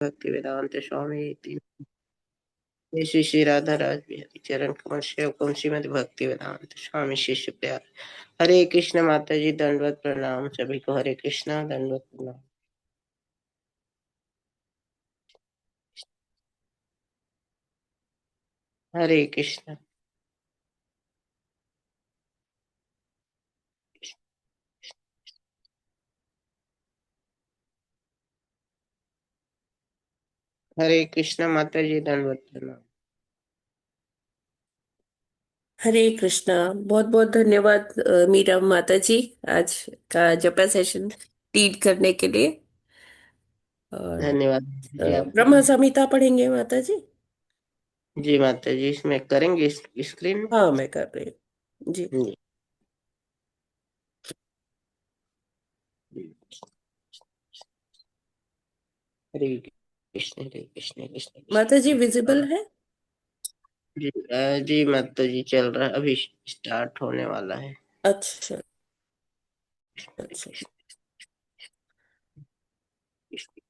भक्ति वेदांत स्वामी श्री श्री राधा राज बिहारी चरण कमल सेवकम श्रीमद भक्ति वेदांत स्वामी शिष्य प्यार। हरे कृष्ण माता जी दंडवत प्रणाम सभी को। हरे कृष्णा दंडवत प्रणाम। हरे कृष्ण। हरे कृष्ण माता जी दंडवत प्रणाम। हरे कृष्णा। बहुत बहुत धन्यवाद मीरा माता जी, आज का जपा सेशन लीड करने के लिए। और धन्यवाद जी आपको। ब्रह्म संहिता पढ़ेंगे माता जी। जी माता जी इसमें करेंगे स्क्रीन में। हाँ, मैं कर रही हूँ जी। जी हरे कृष्ण कृष्ण माता जी कृष्ण। विजिबल है? जी जी माता जी चल रहा है, अभी स्टार्ट होने वाला है। अच्छा। हरे अच्छा। कृष्ण कृष्ण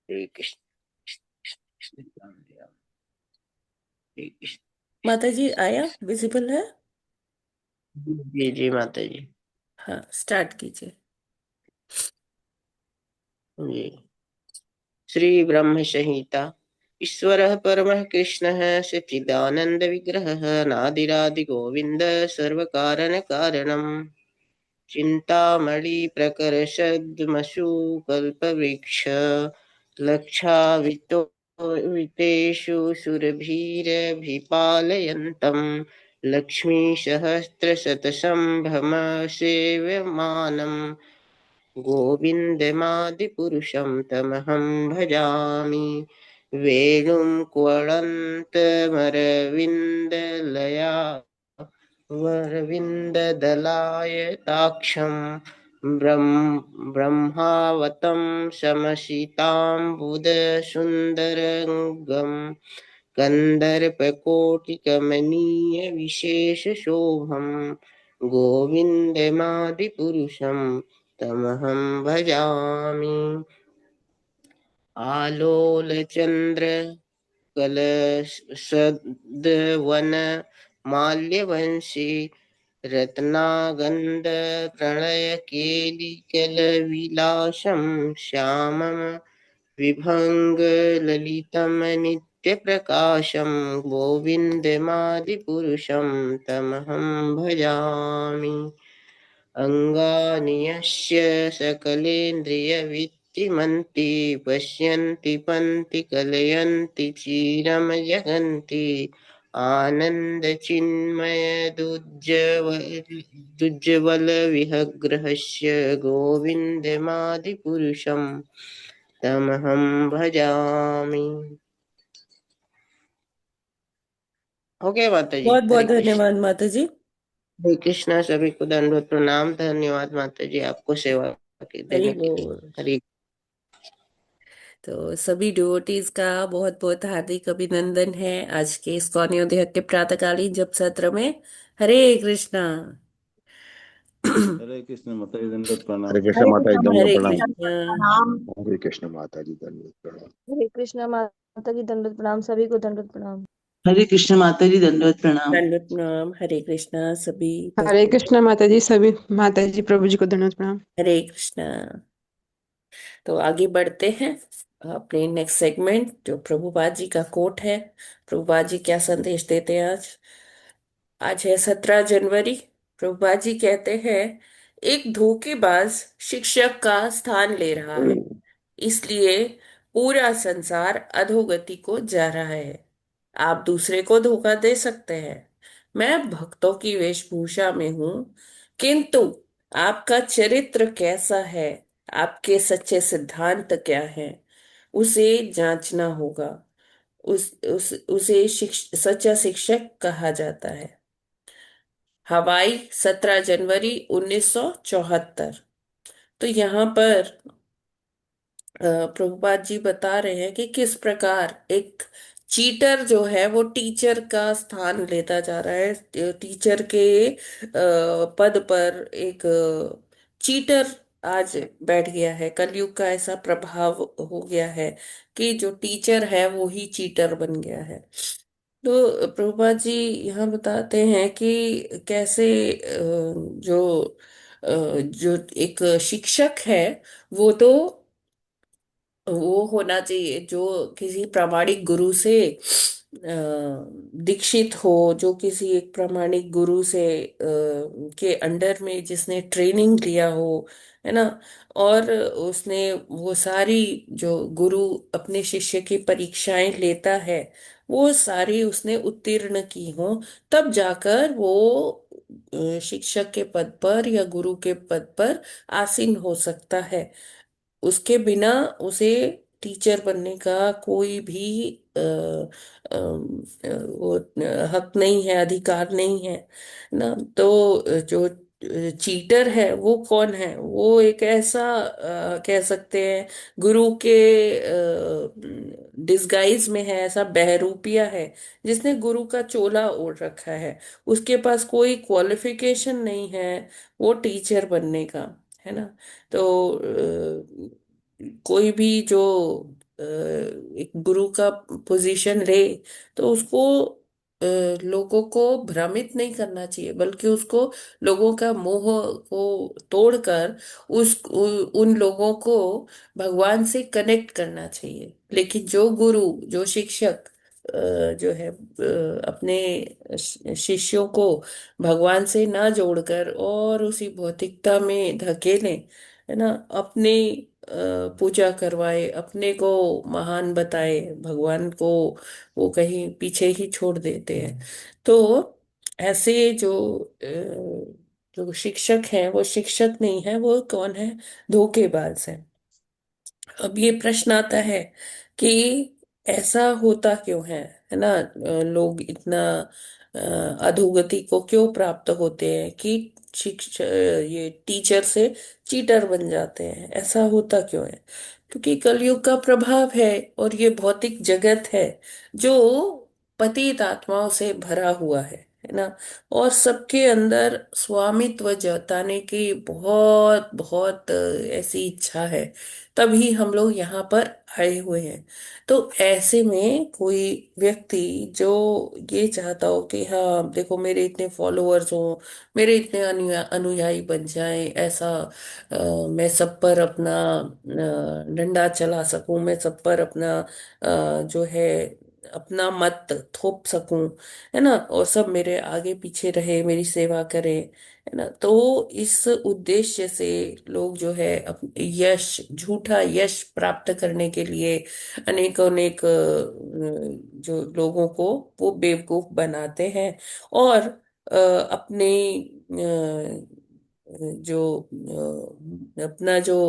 हरे कृष्ण कृष्ण राम राम। हरे कृष्ण माता जी आया, विजिबल है? जी जी माता जी। हाँ, स्टार्ट कीजिए। जी श्री ब्रह्म संहिता। ईश्वरः परमः कृष्णः सच्चिदानंद विग्रहः नादिरादि गोविंद सर्वकारण कारणम् चिंतामणि प्रकर्षद्मशु कल्पवृक्ष लक्षावितो वितेषु सुरभीरभिपालयन्तम् लक्ष्मीसहस्रशतसम्भ्रम सेव्यमानम् गोविन्दमादिपुरुषं तमहं भजामि वेणुं क्वणन्तमरविन्दलया वरविन्ददलायताक्षं ब्रह्मावतं समसिताम्बुदसुन्दरङ्गम् कन्दर्पकोटिकमनीयविशेषशोभम् गोविन्दमादिपुरुषं तमहं भजामि आलोलचन्द्र कलशद्वन माल्यवंशी रत्नागन्ध प्रणयकेलिकलविलासं श्यामं विभङ्गललितं नित्यप्रकाशं गोविन्दमादिपुरुषं तमहं भजामि अङ्गानि यस्य सकलेन्द्रियवित्तिमन्ति पश्यन्ति पन्ति कलयन्ति क्षीरं जगन्ति आनन्दचिन्मयदुज्ज्वलविहग्रहस्य गोविन्दमादिपुरुषं तमहं भजामि। हो गया माता जी। बहुत बहुत हरे कृष्ण। धन्यवाद माता जी। हरे कृष्णा सभी को दंडवत प्रणाम। धन्यवाद माता जी आपको सेवा हरि देने के लिए। बोल। हरे तो सभी डिवोटीज का बहुत बहुत हार्दिक अभिनंदन है आज के इस्कॉन उदय के प्रातःकालीन जप सत्र में। हरे कृष्णा। हरे कृष्ण माता जी दंडवत हरे प्रणाम। कृष्ण हरे माता जी कृष्ण दंडवत हरे माता जी प्रणाम। कृष्णा। दंडवत प्रणाम। हरे कृष्ण माता जी दंडवत प्रणाम। हरे कृष्ण माता जी दंडवत प्रणाम, सभी को दंडवत प्रणाम। हरे कृष्ण माता जी दंडवत प्रणाम। दंडवत प्रणाम। हरे कृष्णा सभी हरे भक्त। कृष्ण माता जी, सभी माता जी प्रभु जी को दंडवत प्रणाम। हरे कृष्णा। तो आगे बढ़ते हैं अपने नेक्स्ट सेगमेंट, जो प्रभुपाद जी का कोट है। प्रभुपाद जी क्या संदेश देते हैं आज? आज है 17 जनवरी। प्रभुपाद जी कहते हैं, एक धोखेबाज शिक्षक का स्थान ले रहा है, इसलिए पूरा संसार अधोगति को जा रहा है। आप दूसरे को धोखा दे सकते हैं। मैं भक्तों की वेशभूषा में हूं, किंतु आपका चरित्र कैसा है, आपके सच्चे सिद्धांत क्या है, उसे जांचना होगा। उसे सच्चा शिक्षक कहा जाता है। हवाई, 17 जनवरी 1974। तो यहाँ पर प्रभुपाद जी बता रहे हैं कि किस प्रकार एक चीटर जो है वो टीचर का स्थान लेता जा रहा है। टीचर के पद पर एक चीटर आज बैठ गया है। कलयुग का ऐसा प्रभाव हो गया है कि जो टीचर है वो ही चीटर बन गया है। तो प्रभुपाद जी यहाँ बताते हैं कि कैसे जो एक शिक्षक है वो तो वो होना चाहिए जो किसी प्रामाणिक गुरु से दीक्षित हो, जो किसी एक प्रामाणिक गुरु से के अंडर में जिसने ट्रेनिंग लिया हो, है ना। और उसने वो सारी जो गुरु अपने शिष्य की परीक्षाएं लेता है वो सारी उसने उत्तीर्ण की हो, तब जाकर वो शिक्षक के पद पर या गुरु के पद पर आसीन हो सकता है। उसके बिना उसे टीचर बनने का कोई भी वो हक नहीं है, अधिकार नहीं है ना। तो जो चीटर है वो कौन है? वो एक ऐसा कह सकते हैं गुरु के डिस्गाइज में है, ऐसा बहरूपिया है जिसने गुरु का चोला ओढ़ रखा है। उसके पास कोई क्वालिफिकेशन नहीं है वो टीचर बनने का, है ना। तो कोई भी जो एक गुरु का पोजीशन ले तो उसको लोगों को भ्रमित नहीं करना चाहिए, बल्कि उसको लोगों का मोह को तोड़कर उन लोगों को भगवान से कनेक्ट करना चाहिए। लेकिन जो गुरु, जो शिक्षक जो है अपने शिष्यों को भगवान से ना जोड़कर और उसी भौतिकता में धकेले, है ना, अपने पूजा करवाए, अपने को महान बताए, भगवान को वो कहीं पीछे ही छोड़ देते हैं। तो ऐसे जो शिक्षक हैं वो शिक्षक नहीं है, वो कौन है? धोखेबाज है। अब ये प्रश्न आता है कि ऐसा होता क्यों है ना। लोग इतना अधोगति को क्यों प्राप्त होते हैं कि ये टीचर से चीटर बन जाते हैं? ऐसा होता क्यों है? क्योंकि कलयुग का प्रभाव है और ये भौतिक जगत है जो पतित आत्माओं से भरा हुआ है ना। और सबके अंदर स्वामित्व जताने की बहुत बहुत ऐसी इच्छा है, तभी हम लोग यहाँ पर आए हुए हैं। तो ऐसे में कोई व्यक्ति जो ये चाहता हो कि हाँ देखो मेरे इतने फॉलोअर्स हों, मेरे इतने अनुयायी बन जाएं, ऐसा मैं सब पर अपना डंडा चला सकूं, मैं सब पर अपना जो है अपना मत थोप सकूं, है ना, और सब मेरे आगे पीछे रहे, मेरी सेवा करे, है ना। तो इस उद्देश्य से लोग जो है यश, झूठा यश प्राप्त करने के लिए अनेक अनेक जो लोगों को वो बेवकूफ बनाते हैं। और अपने जो अपना जो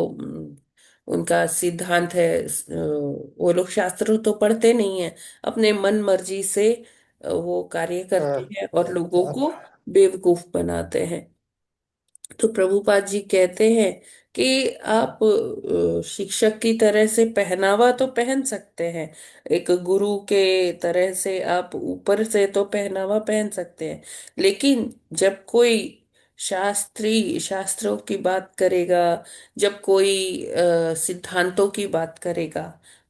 उनका सिद्धांत है, वो लोग शास्त्र तो पढ़ते नहीं है, अपने मन मर्जी से वो कार्य करते हैं और लोगों को बेवकूफ बनाते हैं। तो प्रभुपाद जी कहते हैं कि आप शिक्षक की तरह से पहनावा तो पहन सकते हैं, एक गुरु के तरह से आप ऊपर से तो पहनावा पहन सकते हैं, लेकिन जब कोई शास्त्रों की बात करेगा, जब कोई सिद्धांतों की बात करेगा,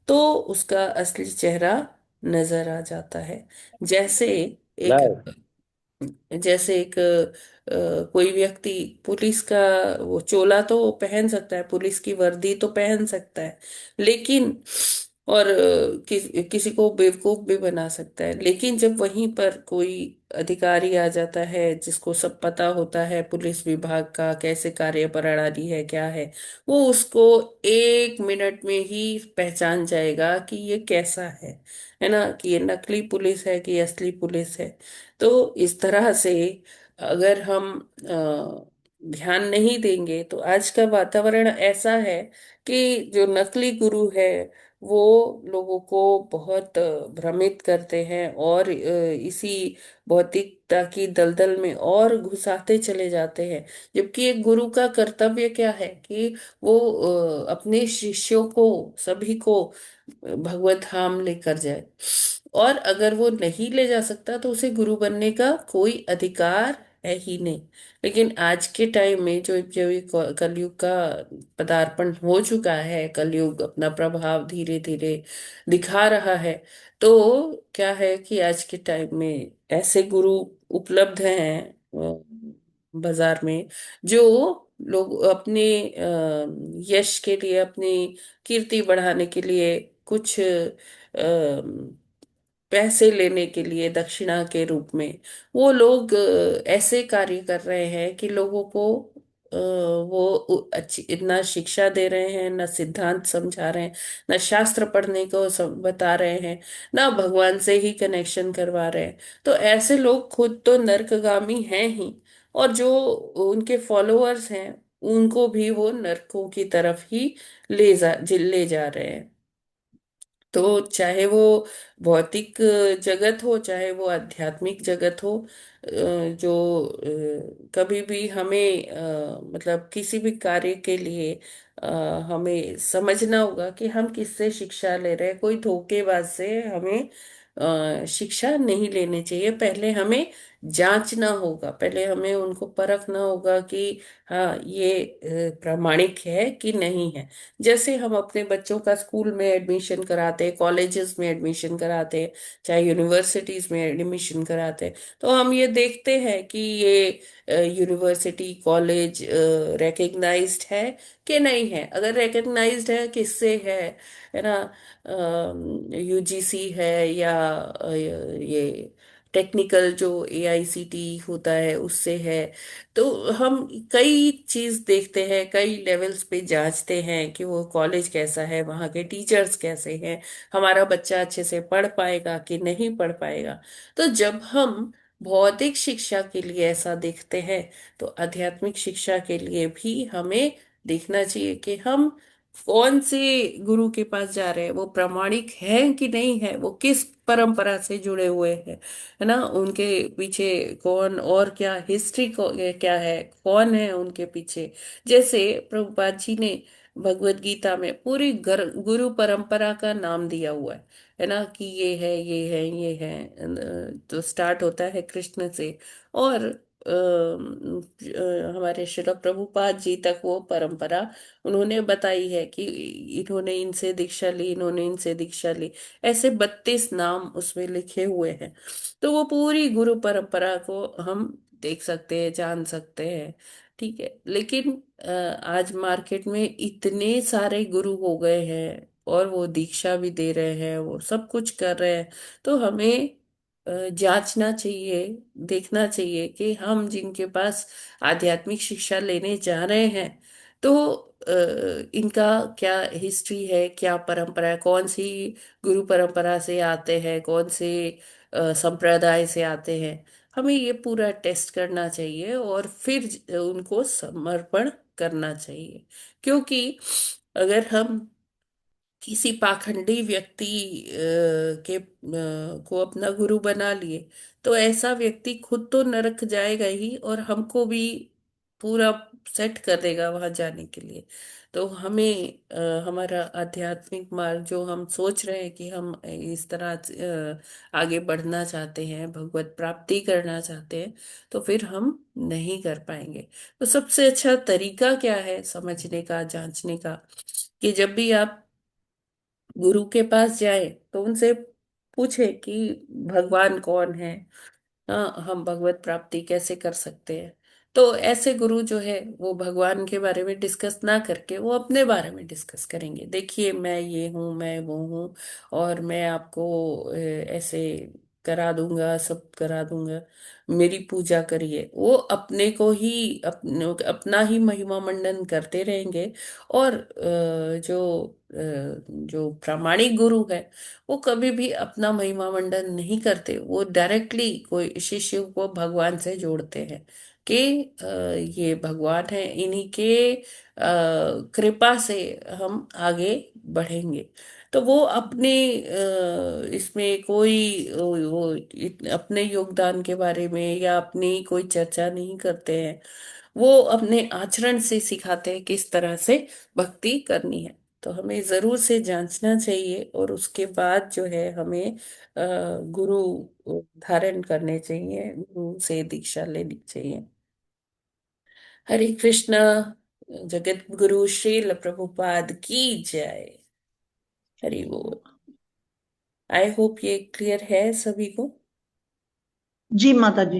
तो उसका असली चेहरा नजर आ जाता है। जैसे एक जैसे एक कोई व्यक्ति पुलिस का वो चोला तो पहन सकता है, पुलिस की वर्दी तो पहन सकता है, लेकिन और किसी को बेवकूफ भी बना सकता है, लेकिन जब वहीं पर कोई अधिकारी आ जाता है जिसको सब पता होता है पुलिस विभाग का कैसे कार्य प्रणाली है, क्या है, वो उसको 1 मिनट में ही पहचान जाएगा कि ये कैसा है ना, कि ये नकली पुलिस है कि असली पुलिस है। तो इस तरह से अगर हम ध्यान नहीं देंगे तो आज का वातावरण ऐसा है कि जो नकली गुरु है वो लोगों को बहुत भ्रमित करते हैं और इसी भौतिकता की दलदल में और घुसाते चले जाते हैं। जबकि एक गुरु का कर्तव्य क्या है कि वो अपने शिष्यों को, सभी को भगवत धाम लेकर जाए। और अगर वो नहीं ले जा सकता तो उसे गुरु बनने का कोई अधिकार है ही नहीं। लेकिन आज के टाइम में जो जो ये कलयुग का पदार्पण हो चुका है, कलयुग अपना प्रभाव धीरे धीरे दिखा रहा है। तो क्या है कि आज के टाइम में ऐसे गुरु उपलब्ध हैं बाजार में, जो लोग अपने यश के लिए, अपनी कीर्ति बढ़ाने के लिए, कुछ पैसे लेने के लिए दक्षिणा के रूप में वो लोग ऐसे कार्य कर रहे हैं कि लोगों को वो अच्छी इतना शिक्षा दे रहे हैं, ना सिद्धांत समझा रहे हैं, ना शास्त्र पढ़ने को बता रहे हैं, ना भगवान से ही कनेक्शन करवा रहे हैं। तो ऐसे लोग खुद तो नरकगामी हैं ही, और जो उनके फॉलोअर्स हैं उनको भी वो नरकों की तरफ ही ले जा रहे हैं। तो चाहे वो भौतिक जगत हो, चाहे वो आध्यात्मिक जगत हो, जो कभी भी हमें मतलब किसी भी कार्य के लिए अ, हमें समझना होगा कि हम किससे शिक्षा ले रहे हैं। कोई धोखेबाज से हमें शिक्षा नहीं लेनी चाहिए। पहले हमें जांचना होगा, पहले हमें उनको परखना होगा कि हाँ ये प्रामाणिक है कि नहीं है। जैसे हम अपने बच्चों का स्कूल में एडमिशन कराते हैं, कॉलेजेस में एडमिशन कराते हैं, चाहे यूनिवर्सिटीज में एडमिशन कराते हैं, तो हम ये देखते हैं कि ये यूनिवर्सिटी कॉलेज रिकग्नाइज्ड है कि नहीं है। अगर रिकग्नाइज्ड है, किससे है ना, यूजीसी है या ये टेक्निकल जो एआईसीटी होता है उससे है। तो हम कई चीज देखते हैं, कई लेवल्स पे जांचते हैं कि वो कॉलेज कैसा है, वहाँ के टीचर्स कैसे हैं, हमारा बच्चा अच्छे से पढ़ पाएगा कि नहीं पढ़ पाएगा। तो जब हम भौतिक शिक्षा के लिए ऐसा देखते हैं, तो आध्यात्मिक शिक्षा के लिए भी हमें देखना चाहिए कि हम कौन से गुरु के पास जा रहे हैं, वो प्रामाणिक है कि नहीं है, वो किस परंपरा से जुड़े हुए हैं, है ना, उनके पीछे कौन और क्या हिस्ट्री को क्या है, कौन है उनके पीछे। जैसे प्रभुपाद जी ने भगवत गीता में पूरी गुरु परंपरा का नाम दिया हुआ है ना, कि ये है, ये है, ये है। तो स्टार्ट होता है कृष्ण से, और हमारे श्रील प्रभुपाद जी तक वो परंपरा उन्होंने बताई है कि इन्होंने इनसे दीक्षा ली, इन्होंने इनसे दीक्षा ली। ऐसे 32 नाम उसमें लिखे हुए हैं। तो वो पूरी गुरु परंपरा को हम देख सकते हैं, जान सकते हैं। ठीक है, लेकिन आज मार्केट में इतने सारे गुरु हो गए हैं, और वो दीक्षा भी दे रहे हैं, वो सब कुछ कर रहे हैं। तो हमें जांचना चाहिए, देखना चाहिए कि हम जिनके पास आध्यात्मिक शिक्षा लेने जा रहे हैं, तो इनका क्या हिस्ट्री है, क्या परंपरा है, कौन सी गुरु परंपरा से आते हैं, कौन से संप्रदाय से आते हैं। हमें ये पूरा टेस्ट करना चाहिए और फिर उनको समर्पण करना चाहिए। क्योंकि अगर हम किसी पाखंडी व्यक्ति को अपना गुरु बना लिए, तो ऐसा व्यक्ति खुद तो नरक जाएगा ही, और हमको भी पूरा सेट कर देगा वहां जाने के लिए। तो हमें हमारा आध्यात्मिक मार्ग जो हम सोच रहे हैं कि हम इस तरह आगे बढ़ना चाहते हैं, भगवत प्राप्ति करना चाहते हैं, तो फिर हम नहीं कर पाएंगे। तो सबसे अच्छा तरीका क्या है समझने का, जांचने का, कि जब भी आप गुरु के पास जाए तो उनसे पूछे कि भगवान कौन है, हाँ हम भगवत प्राप्ति कैसे कर सकते हैं। तो ऐसे गुरु जो है वो भगवान के बारे में डिस्कस ना करके वो अपने बारे में डिस्कस करेंगे। देखिए मैं ये हूँ, मैं वो हूँ, और मैं आपको ऐसे करा दूंगा, सब करा दूंगा, मेरी पूजा करिए। वो अपने को ही अपना ही महिमा मंडन करते रहेंगे। और जो प्रामाणिक गुरु है वो कभी भी अपना महिमा मंडन नहीं करते। वो डायरेक्टली कोई शिष्य को भगवान से जोड़ते हैं कि ये भगवान है, इन्हीं के कृपा से हम आगे बढ़ेंगे। तो वो अपने इसमें कोई अपने योगदान के बारे में या अपनी कोई चर्चा नहीं करते हैं। वो अपने आचरण से सिखाते हैं किस तरह से भक्ति करनी है। तो हमें जरूर से जांचना चाहिए और उसके बाद जो है हमें गुरु धारण करने चाहिए, गुरु से दीक्षा लेनी चाहिए। हरे कृष्णा। जगत गुरु श्रील प्रभुपाद की जय। हरि बोल। आई होप ये क्लियर है सभी को। जी माता जी।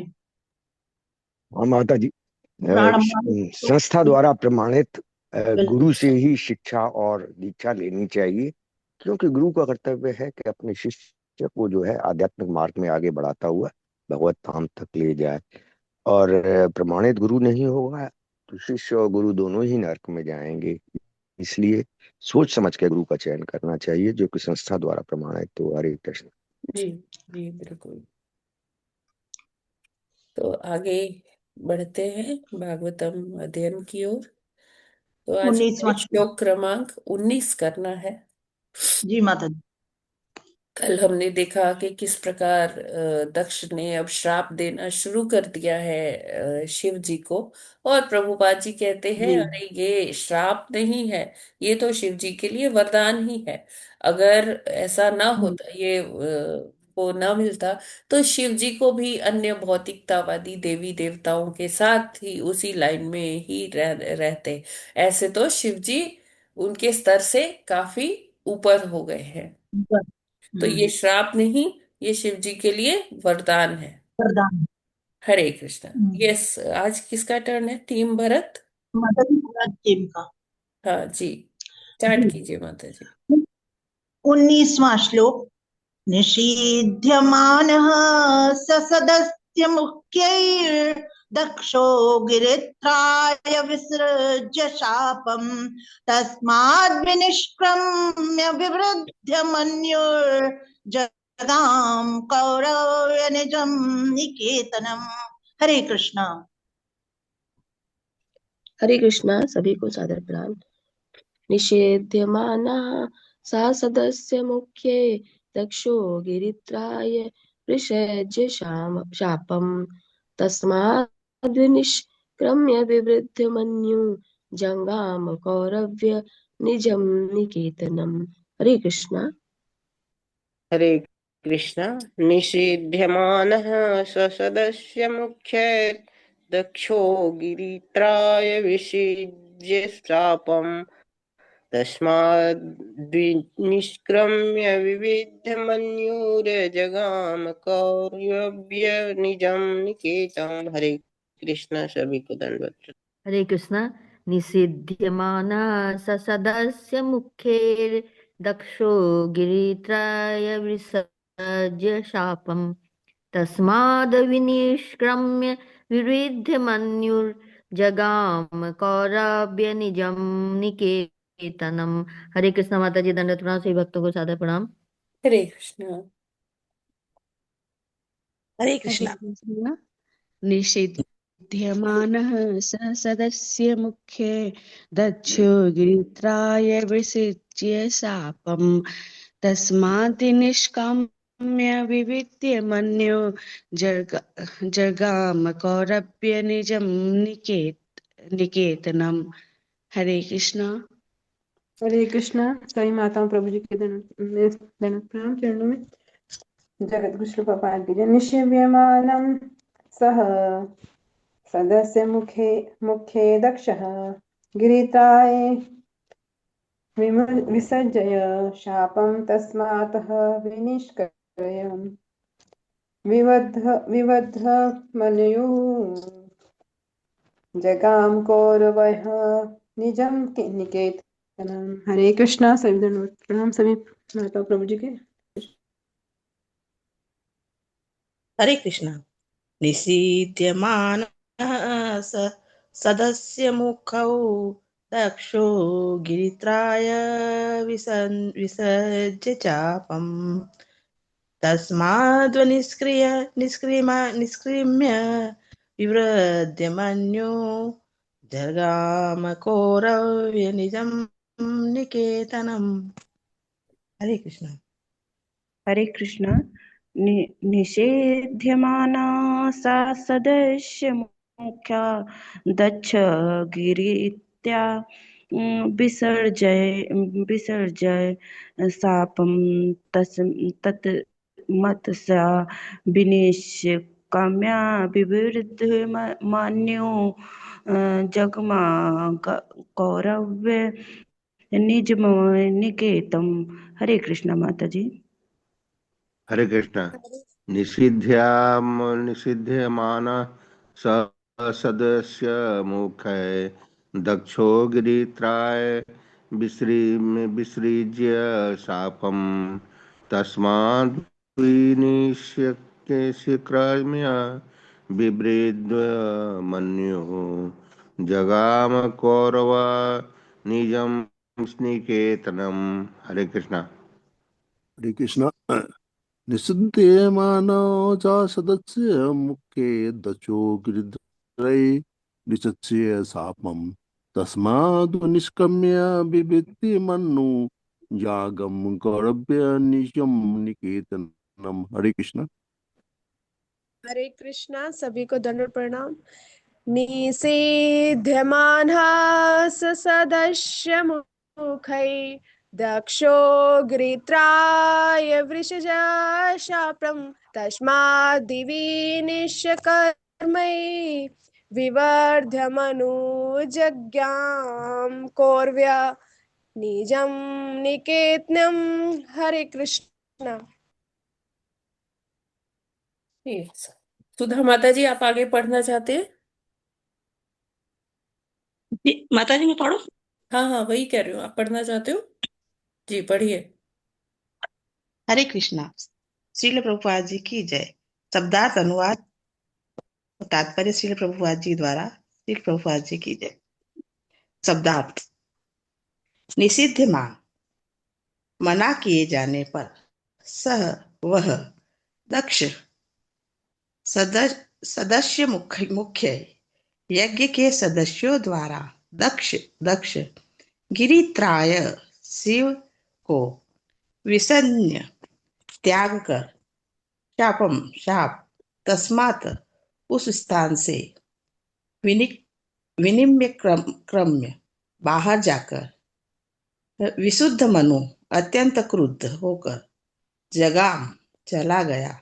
हाँ माता जी। प्राणवायु तो संस्था द्वारा प्रमाणित गुरु से बिल्कुल ही शिक्षा और दीक्षा लेनी चाहिए, क्योंकि गुरु का कर्तव्य है कि अपने शिष्य को जो है आध्यात्मिक मार्ग में आगे बढ़ाता हुआ भगवत धाम तक ले जाए। और प्रमाणित गुरु नहीं होगा तो शिष्य और गुरु दोनों ही नरक में जाएंगे। इसलिए सोच समझ के गुरु का चयन करना चाहिए जो कि संस्था द्वारा प्रमाणित हो। हरे कृष्ण। जी जी बिल्कुल। तो आगे बढ़ते हैं भागवतम अध्ययन की ओर। तो आज 19वां हमें श्लोक क्रमांक 19 करना है। जी माता जी। कल हमने देखा कि किस प्रकार दक्ष ने अब श्राप देना शुरू कर दिया है शिव जी को। और प्रभुपाद जी कहते हैं जी अरे ये श्राप नहीं है, ये तो शिव जी के लिए वरदान ही है। अगर ऐसा ना होता, ये को ना मिलता, तो शिव जी को भी अन्य भौतिकतावादी देवी देवताओं के साथ ही उसी लाइन में ही रहते। ऐसे तो शिव जी उनके स्तर से काफी ऊपर हो गए हैं। तो ये श्राप नहीं, ये शिव जी के लिए वरदान है। वरदान। हरे कृष्णा। यस, आज किसका टर्न है? टीम भरत। माता जी पूरा टीम का। हाँ जी, स्टार्ट जी। कीजिए माता जी। 19वां श्लोक। निषीध्यमानः ससदस्य मुख्यैर्दक्षो गिरित्राय विसृज्य शापम् तस्माद्विनिष्क्रम्य विवृध्य मन्युर्जगाम कौरव्य निजं निकेतनम्। हरे कृष्णा। हरे कृष्णा। सभी को सादर प्रणाम। निषेध्यमानः सा सदस्य मुख्ये दक्षो गिरित्राय विसृज्य शापम् तस्माद्विनिष्क्रम्य विवृध्य मन्यु जंगाम कौरव्य निजं निकेतनम्। हरे कृष्णा। हरे कृष्ण। निषीध्यमानः ससदस्य मुख्य दक्षो गिरित्राय विषिज्य शापम् तस्माद्निष्क्रम्य विविधमन्युर्जगाम कौरव्य निजं निकेतम्। हरे कृष्ण। सभी को दंडवत। हरे कृष्णा। निषिध्यमाना ससदस्य मुखेर्दक्षो गिरित्राय विसर्ज्य शापम् तस्माद्विनिष्क्रम्य विरुध्य मन्युर्जगाम कौरव्य निजं निकेतनम्। हरे कृष्णा। माता जी दंडवत प्रणाम। सभी भक्तों को सादर प्रणाम। हरे कृष्णा। हरे हरे कृष्णा। कृष्ण। निषिध्यमानः स सदस्य मुख्ये दक्षो गिरित्राय विसृज्य शापम् तस्माद् निष्काम्य विविद्य मन्यो जगाम कौरव्य निजं निकेतनम्। हरे कृष्णा। हरे कृष्णा। सभी माताओं प्रभु जी के दंडवत प्रणाम चरणों में। जगत गुरु श्री प्रभुपाद की जय। निषेव्यमानं सह सदस्य मुखे दक्षः गिरित्राय विसर्जय शापं तस्मातः विनिष्क्रम्य विवध्य मन्युः जगाम कौरवः निजं निकेतनम्। हरे कृष्णा। सभी दंडवत प्रणाम सभी माता प्रभु जी के। हरे कृष्णा। निषीद्यमानः सदस्य मुखौ दक्षो गिरित्राय विसर्ज्य चापम् निष्क्रिम्य विवृध्य मन्यो जगाम कौरव्य निजं निकेतनम्। हरे कृष्णा। हरे कृष्णा। निषेध्यमाना सा सदस्य मुख्या दक्ष गिरित्या विसर्जय विसर्जय शापं तत् मत्सा विनिष्काम्या विवृद्ध मान्यो जगमा कौरव्य निज निकेतम। हरे कृष्णा माता जी। हरे कृष्णा। निषिध्यमान सदस्य मुखे दक्षो गिरित्राय विसृज्य शापम तस्माद् विनिश्यक्रम्य बिभ्रेद्य मन्युः जगाम कौरव निजं निकेतनम। हरे कृष्णा। हरे कृष्णा। निस्सन्देयमानो च सदस्य मुखे दचो गिरिद्रै निचस्य शापम् तस्माद् निष्क्रम्य बिभेति मन्नु यागम गौरव्य निजम निकेतनम। हरे कृष्णा। हरे कृष्णा। सभी को दंडवत प्रणाम। निषेध्यमानः सदस्य मुखै दक्षो गृत्राय वृषज शापं तस्माद्दिविनिश्चकर्मै विवर्धमनुजज्ञां कौरव्य निजं निकेतनम्। हरे कृष्णा। सुधा माता जी, आप आगे पढ़ना चाहते हैं? माता जी मैं पढ़ू? हाँ हाँ, वही कह रही हूँ, आप पढ़ना चाहते हो? जी पढ़िए। हरे कृष्णा। श्रील प्रभुपाद जी की जय। शब्दार्थ अनुवाद तात्पर्य श्रील प्रभुपाद जी द्वारा। श्रील प्रभुपाद जी की जय। शब्दार्थ। निषिद्ध मां मना किए जाने पर सह वह दक्ष सदस्य मुख्य यज्ञ के सदस्यों द्वारा दक्ष गिरित्राय शिव को विसन्य त्याग कर शाप तस्मात् उस स्थान से विनिम्य क्रम्य बाहर जाकर विशुद्ध मनु अत्यंत क्रुद्ध होकर जगाम चला गया।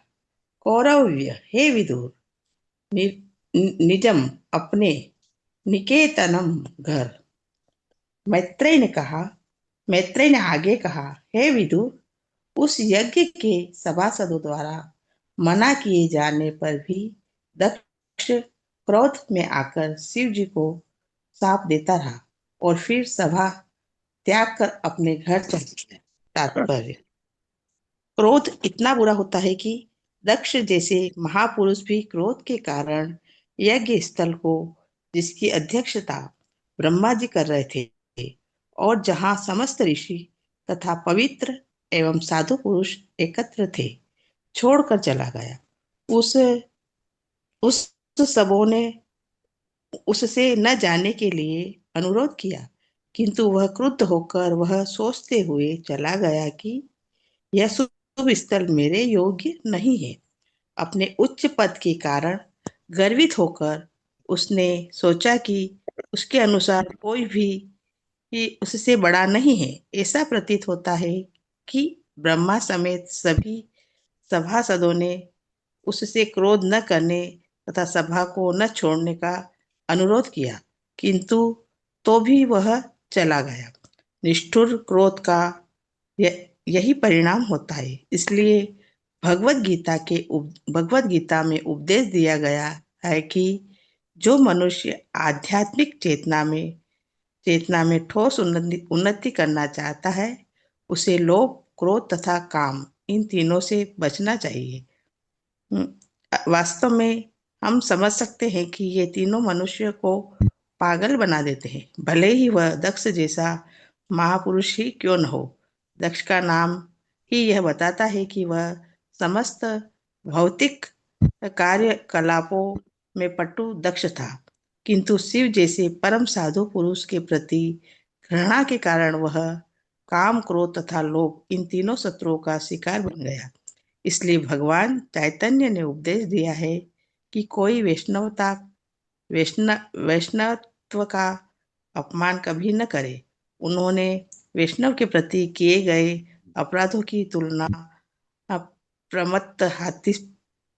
कौरव्य हे विदुर निजम अपने निकेतनम घर। मैत्रेय ने आगे कहा, हे विदुर उस यज्ञ के सभासदों द्वारा मना किए जाने पर भी दक्ष क्रोध में आकर शिव जी को शाप देता रहा और फिर सभा त्याग कर अपने घर चल गया। तात्पर्य। क्रोध इतना बुरा होता है कि दक्ष जैसे महापुरुष भी क्रोध के कारण यज्ञ स्थल को, जिसकी अध्यक्षता ब्रह्मा जी कर रहे थे और जहां समस्त ऋषि तथा पवित्र एवं साधु पुरुष एकत्र थे, छोड़कर चला गया। उस सबों ने उससे न जाने के लिए अनुरोध किया, किंतु वह क्रुद्ध होकर वह सोचते हुए चला गया कि यह शुभ स्थल मेरे योग्य नहीं है। अपने उच्च पद के कारण गर्वित होकर उसने सोचा कि उसके अनुसार कोई भी उससे बड़ा नहीं है। ऐसा प्रतीत होता है कि ब्रह्मा समेत सभी सभासदों ने उससे क्रोध न करने तथा सभा को न छोड़ने का अनुरोध किया, किंतु तो भी वह चला गया। निष्ठुर क्रोध का यही परिणाम होता है। इसलिए भगवत गीता में उपदेश दिया गया है कि जो मनुष्य आध्यात्मिक चेतना में ठोस उन्नति करना चाहता है, उसे लोभ, क्रोध तथा काम, इन तीनों से बचना चाहिए। वास्तव में हम समझ सकते हैं कि ये तीनों मनुष्य को पागल बना देते हैं, भले ही वह दक्ष जैसा महापुरुष ही क्यों न हो। दक्ष का नाम ही यह बताता है कि वह समस्त भौतिक कार्यकलापों में पटु दक्ष था, किंतु शिव जैसे परम साधु पुरुष के प्रति घृणा के कारण वह काम, क्रोध तथा लोभ, इन तीनों शत्रुओं का शिकार बन गया। इसलिए भगवान चैतन्य ने उपदेश दिया है कि कोई वैष्णवत्व का अपमान कभी न करे। उन्होंने वैष्णव के प्रति किए गए अपराधों की तुलना प्रमत्त हाथी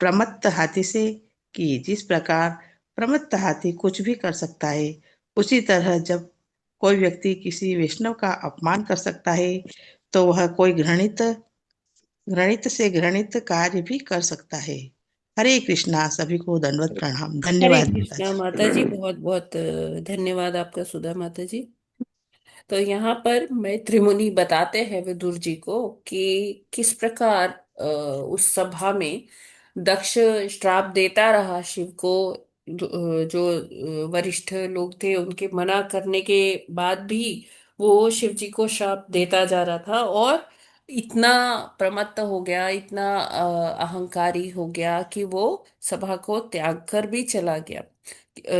प्रमत्त हाथी से की। जिस प्रकार प्रमत्त हाथी कुछ भी कर सकता है, उसी तरह जब कोई व्यक्ति किसी वैष्णव का अपमान कर सकता है, तो वह कोई घृणित घृणित से घृणित कार्य भी कर सकता है। हरे कृष्णा। सभी को दंडवत प्रणाम। हरे धन्यवाद माता कृष्णा जी। माता जी, बहुत बहुत धन्यवाद आपका, सुधा माता जी। तो यहाँ पर मैत्री मुनि बताते हैं विदुर जी को कि किस प्रकार उस सभा में दक्ष श्राप देता रहा शिव को। जो वरिष्ठ लोग थे उनके मना करने के बाद भी वो शिव जी को श्राप देता जा रहा था, और इतना प्रमत्त हो गया, इतना अहंकारी हो गया कि वो सभा को त्याग कर भी चला गया।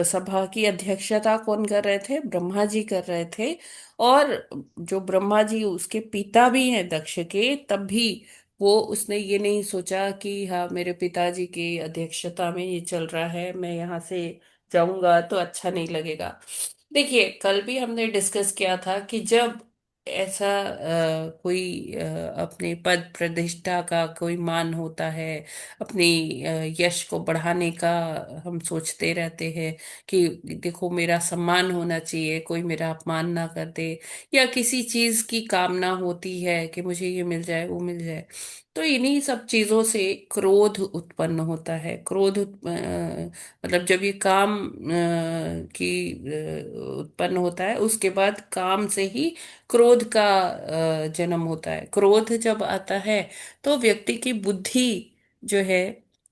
सभा की अध्यक्षता कौन कर रहे थे? ब्रह्मा जी कर रहे थे। और जो ब्रह्मा जी उसके पिता भी हैं दक्ष के, तब भी वो उसने ये नहीं सोचा कि हाँ मेरे पिताजी की अध्यक्षता में ये चल रहा है, मैं यहाँ से जाऊंगा तो अच्छा नहीं लगेगा। देखिए, कल भी हमने डिस्कस किया था कि जब ऐसा कोई अपने पद प्रतिष्ठा का कोई मान होता है, अपनी यश को बढ़ाने का हम सोचते रहते हैं कि देखो मेरा सम्मान होना चाहिए, कोई मेरा अपमान ना कर दे, या किसी चीज की कामना होती है कि मुझे ये मिल जाए वो मिल जाए, तो इन्हीं सब चीजों से क्रोध उत्पन्न होता है। मतलब जब ये काम की उत्पन्न होता है, उसके बाद काम से ही क्रोध का जन्म होता है। क्रोध जब आता है तो व्यक्ति की बुद्धि जो है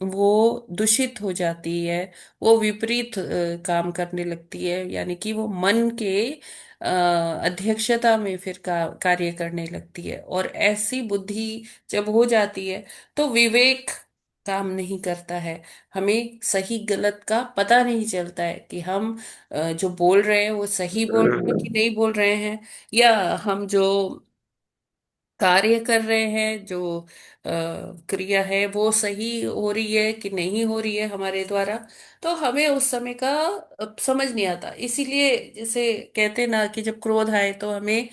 वो दूषित हो जाती है, वो विपरीत काम करने लगती है, यानी कि वो मन के अध्यक्षता में फिर कार्य करने लगती है। और ऐसी बुद्धि जब हो जाती है तो विवेक काम नहीं करता है। हमें सही गलत का पता नहीं चलता है कि हम जो बोल रहे हैं वो सही बोल रहे हैं कि नहीं बोल रहे हैं, या हम जो कार्य कर रहे हैं, जो क्रिया है वो सही हो रही है कि नहीं हो रही है हमारे द्वारा। तो हमें उस समय का समझ नहीं आता। इसीलिए जैसे कहते ना कि जब क्रोध आए तो हमें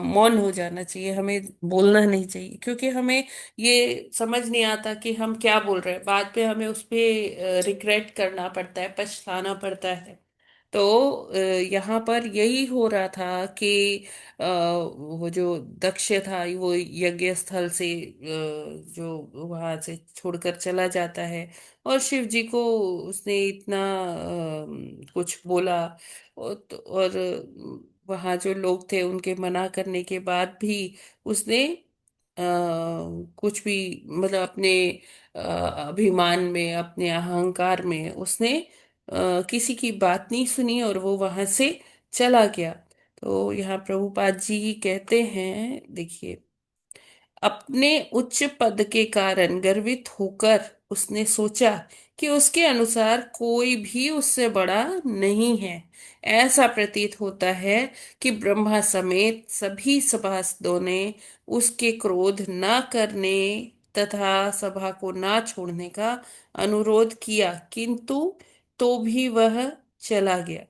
मौन हो जाना चाहिए, हमें बोलना नहीं चाहिए, क्योंकि हमें ये समझ नहीं आता कि हम क्या बोल रहे हैं। बाद में हमें उस पे रिग्रेट करना पड़ता है, पछताना पड़ता है। तो यहाँ पर यही हो रहा था कि वो जो दक्ष था वो यज्ञ स्थल से जो वहां से छोड़कर चला जाता है, और शिव जी को उसने इतना कुछ बोला। और वहां जो लोग थे उनके मना करने के बाद भी उसने अ, कुछ भी, मतलब अपने अभिमान में, अपने अहंकार में उसने किसी की बात नहीं सुनी और वो वहां से चला गया। तो यहाँ प्रभुपाद जी कहते हैं, देखिए, अपने उच्च पद के कारण गर्वित होकर उसने सोचा कि उसके अनुसार कोई भी उससे बड़ा नहीं है। ऐसा प्रतीत होता है कि ब्रह्मा समेत सभी सभासदों ने उसके क्रोध न करने तथा सभा को न छोड़ने का अनुरोध किया, किंतु तो भी वह चला गया।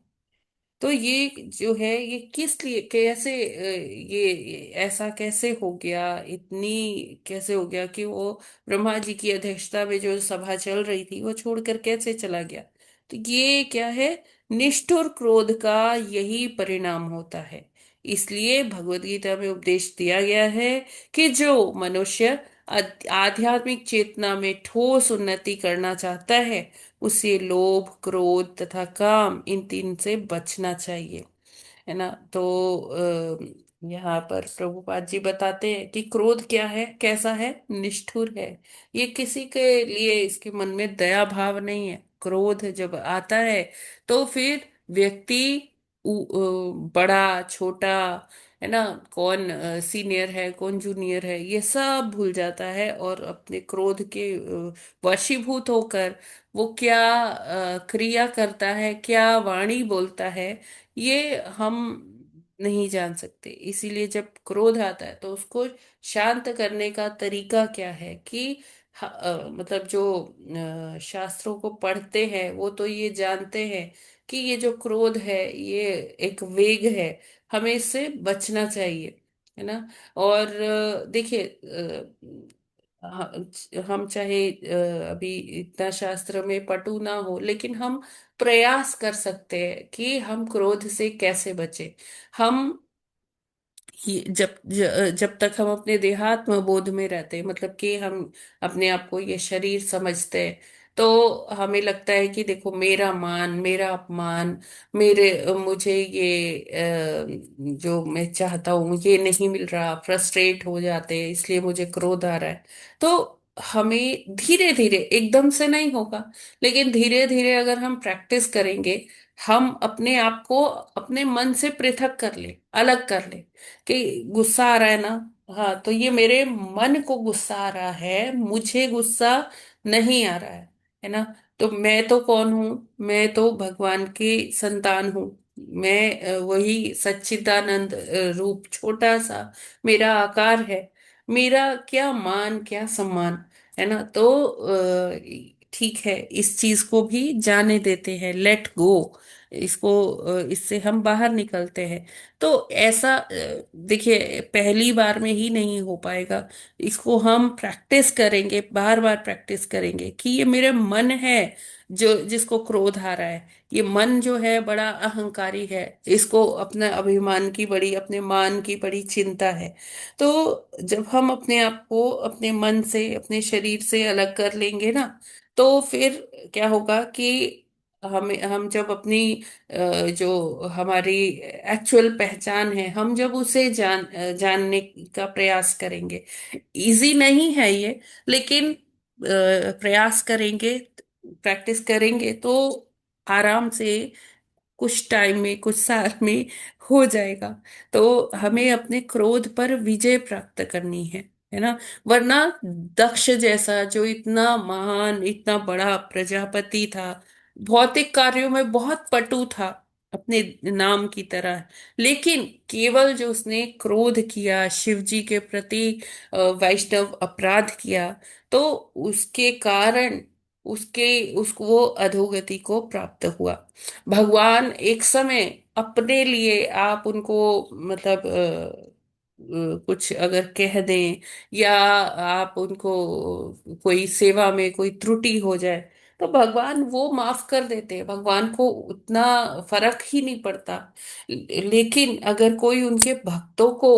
तो ये जो है ये किस लिए, कैसे ये ऐसा कैसे हो गया, इतनी कैसे हो गया कि वो ब्रह्मा जी की अध्यक्षता में जो सभा चल रही थी वो छोड़कर कैसे चला गया? तो ये क्या है? निष्ठुर क्रोध का यही परिणाम होता है। इसलिए भगवत गीता में उपदेश दिया गया है कि जो मनुष्य आध्यात्मिक चेतना में ठोस उन्नति करना चाहता है, उसे लोभ, क्रोध तथा काम, इन तीन से बचना चाहिए, है ना। तो यहाँ पर प्रभुपाद जी बताते हैं कि क्रोध क्या है, कैसा है? निष्ठुर है। ये किसी के लिए इसके मन में दया भाव नहीं है। क्रोध जब आता है तो फिर व्यक्ति बड़ा छोटा, है ना, कौन सीनियर है कौन जूनियर है, ये सब भूल जाता है, और अपने क्रोध के वशीभूत होकर वो क्या क्रिया करता है, क्या वाणी बोलता है, ये हम नहीं जान सकते। इसीलिए जब क्रोध आता है तो उसको शांत करने का तरीका क्या है कि मतलब जो शास्त्रों को पढ़ते हैं वो तो ये जानते हैं कि ये जो क्रोध है ये एक वेग है, हमें इससे बचना चाहिए, है ना। और देखिए, हम चाहे अभी इतना शास्त्र में पटु ना हो, लेकिन हम प्रयास कर सकते हैं कि हम क्रोध से कैसे बचे। हम जब तक हम अपने देहात्म बोध में रहते हैं, मतलब कि हम अपने आप को ये शरीर समझते हैं, तो हमें लगता है कि देखो मेरा मान, मेरा अपमान, मुझे ये जो मैं चाहता हूँ ये नहीं मिल रहा, फ्रस्ट्रेट हो जाते हैं, इसलिए मुझे क्रोध आ रहा है। तो हमें धीरे धीरे, एकदम से नहीं होगा, लेकिन धीरे धीरे अगर हम प्रैक्टिस करेंगे, हम अपने आप को अपने मन से पृथक कर ले, अलग कर ले, कि गुस्सा आ रहा है ना, हाँ तो ये मेरे मन को गुस्सा आ रहा है, मुझे गुस्सा नहीं आ रहा है ना। तो मैं तो कौन हूँ? मैं तो भगवान की संतान हूँ। मैं वही सच्चिदानंद रूप, छोटा सा मेरा आकार है। मेरा क्या मान, क्या सम्मान, है ना। तो ठीक है, इस चीज को भी जाने देते हैं, लेट गो इसको, इससे हम बाहर निकलते हैं। तो ऐसा देखिए, पहली बार में ही नहीं हो पाएगा। इसको हम प्रैक्टिस करेंगे, बार बार प्रैक्टिस करेंगे कि ये मेरे मन है जो जिसको क्रोध आ रहा है। ये मन जो है बड़ा अहंकारी है, इसको अपने अभिमान की बड़ी, अपने मान की बड़ी चिंता है। तो जब हम अपने आप को अपने मन से, अपने शरीर से अलग कर लेंगे ना, तो फिर क्या होगा कि हम जब अपनी जो हमारी एक्चुअल पहचान है, हम जब उसे जानने का प्रयास करेंगे। इजी नहीं है ये, लेकिन प्रयास करेंगे, प्रैक्टिस करेंगे तो आराम से कुछ टाइम में, कुछ साल में हो जाएगा। तो हमें अपने क्रोध पर विजय प्राप्त करनी है ना। वरना दक्ष जैसा, जो इतना महान, इतना बड़ा प्रजापति था, भौतिक कार्यों में बहुत पटु था अपने नाम की तरह, लेकिन केवल जो उसने क्रोध किया शिव जी के प्रति, वैष्णव अपराध किया, तो उसके कारण उसके उसको वो अधोगति को प्राप्त हुआ। भगवान एक समय अपने लिए, आप उनको मतलब कुछ अगर कह दें, या आप उनको कोई सेवा में कोई त्रुटि हो जाए, तो भगवान वो माफ कर देते हैं, भगवान को उतना फर्क ही नहीं पड़ता। लेकिन अगर कोई उनके भक्तों को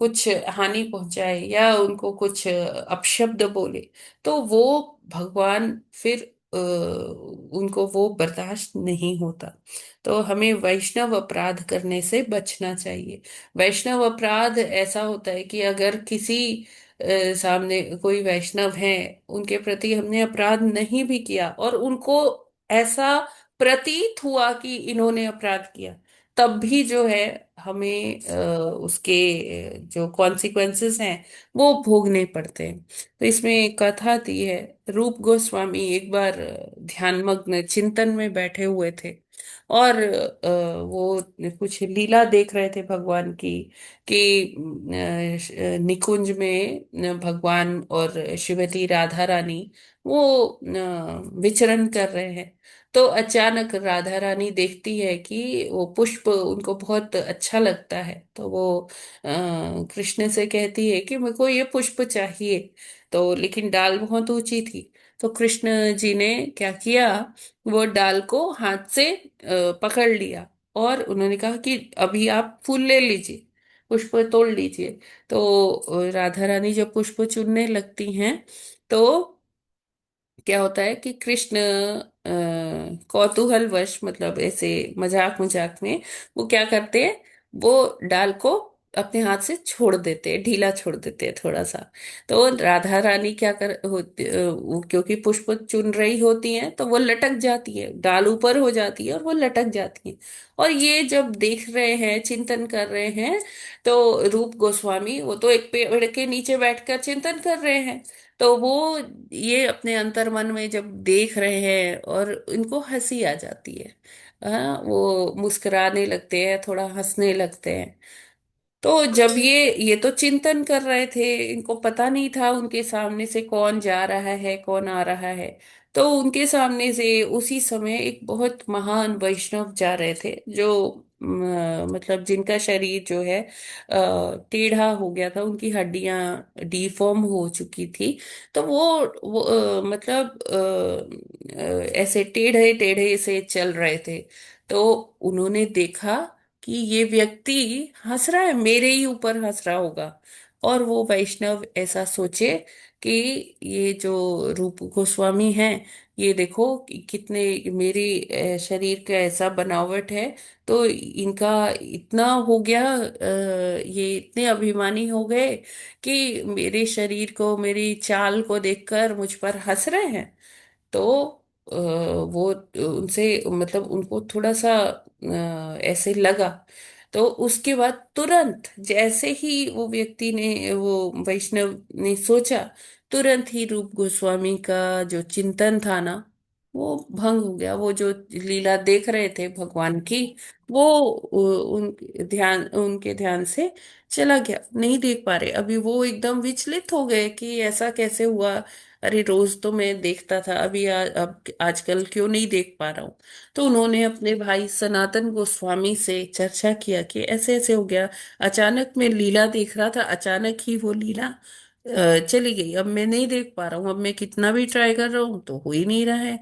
कुछ हानि पहुंचाए या उनको कुछ अपशब्द बोले, तो वो भगवान फिर उनको वो बर्दाश्त नहीं होता। तो हमें वैष्णव अपराध करने से बचना चाहिए। वैष्णव अपराध ऐसा होता है कि अगर किसी सामने कोई वैष्णव है, उनके प्रति हमने अपराध नहीं भी किया और उनको ऐसा प्रतीत हुआ कि इन्होंने अपराध किया, तब भी जो है हमें उसके जो कॉन्सिक्वेंसेस हैं वो भोगने पड़ते हैं। तो इसमें एक कथा दी है। रूप गोस्वामी एक बार ध्यानमग्न चिंतन में बैठे हुए थे, और वो कुछ लीला देख रहे थे भगवान की, कि निकुंज में भगवान और श्रीमती राधा रानी वो विचरण कर रहे हैं। तो अचानक राधा रानी देखती है कि वो पुष्प उनको बहुत अच्छा लगता है, तो वो कृष्ण से कहती है कि मेरे को ये पुष्प चाहिए। तो लेकिन डाल बहुत ऊंची थी, तो कृष्ण जी ने क्या किया, वो डाल को हाथ से पकड़ लिया, और उन्होंने कहा कि अभी आप फूल ले लीजिए, पुष्प तोड़ लीजिए। तो राधा रानी जब पुष्प चुनने लगती हैं, तो क्या होता है कि कृष्ण कौतूहलवश, मतलब ऐसे मजाक मजाक में, वो क्या करते हैं, वो डाल को अपने हाथ से छोड़ देते हैं, ढीला छोड़ देते हैं थोड़ा सा। तो राधा रानी क्या कर होती, क्योंकि पुष्प चुन रही होती हैं, तो वो लटक जाती है, डाल ऊपर हो जाती है और वो लटक जाती है। और ये जब देख रहे हैं, चिंतन कर रहे हैं, तो रूप गोस्वामी वो तो एक पेड़ के नीचे बैठकर चिंतन कर रहे हैं, तो वो ये अपने अंतर मन में जब देख रहे हैं, और इनको हंसी आ जाती है, हाँ वो मुस्कुराने लगते हैं, थोड़ा हंसने लगते हैं। तो जब ये तो चिंतन कर रहे थे, इनको पता नहीं था उनके सामने से कौन जा रहा है, कौन आ रहा है। तो उनके सामने से उसी समय एक बहुत महान वैष्णव जा रहे थे, जो मतलब जिनका शरीर जो है टेढ़ा हो गया था, उनकी हड्डियां डिफॉर्म हो चुकी थी। तो वो मतलब ऐसे टेढ़े टेढ़े से चल रहे थे। तो उन्होंने देखा कि ये व्यक्ति हंस रहा है, मेरे ही ऊपर हंस रहा होगा। और वो वैष्णव ऐसा सोचे कि ये जो रूप गोस्वामी हैं, ये देखो कि कितने मेरी शरीर का ऐसा बनावट है, तो इनका इतना हो गया, ये इतने अभिमानी हो गए कि मेरे शरीर को, मेरी चाल को देखकर मुझ पर हंस रहे हैं। तो वो उनसे मतलब उनको थोड़ा सा ऐसे लगा। तो उसके बाद तुरंत जैसे ही वो व्यक्ति ने, वो वैष्णव ने सोचा, तुरंत ही रूप गोस्वामी का जो चिंतन था ना, वो भंग हो गया। वो जो लीला देख रहे थे भगवान की, वो उन ध्यान, उनके ध्यान से चला गया, नहीं देख पा रहे। अभी वो एकदम विचलित हो गए कि ऐसा कैसे हुआ, अरे रोज तो मैं देखता था, अभी अब आजकल क्यों नहीं देख पा रहा हूँ। तो उन्होंने अपने भाई सनातन गोस्वामी से चर्चा किया कि ऐसे ऐसे हो गया, अचानक मैं लीला देख रहा था, अचानक ही वो लीला चली गई, अब मैं नहीं देख पा रहा हूँ, अब मैं कितना भी ट्राई कर रहा हूँ तो हो ही नहीं रहा है।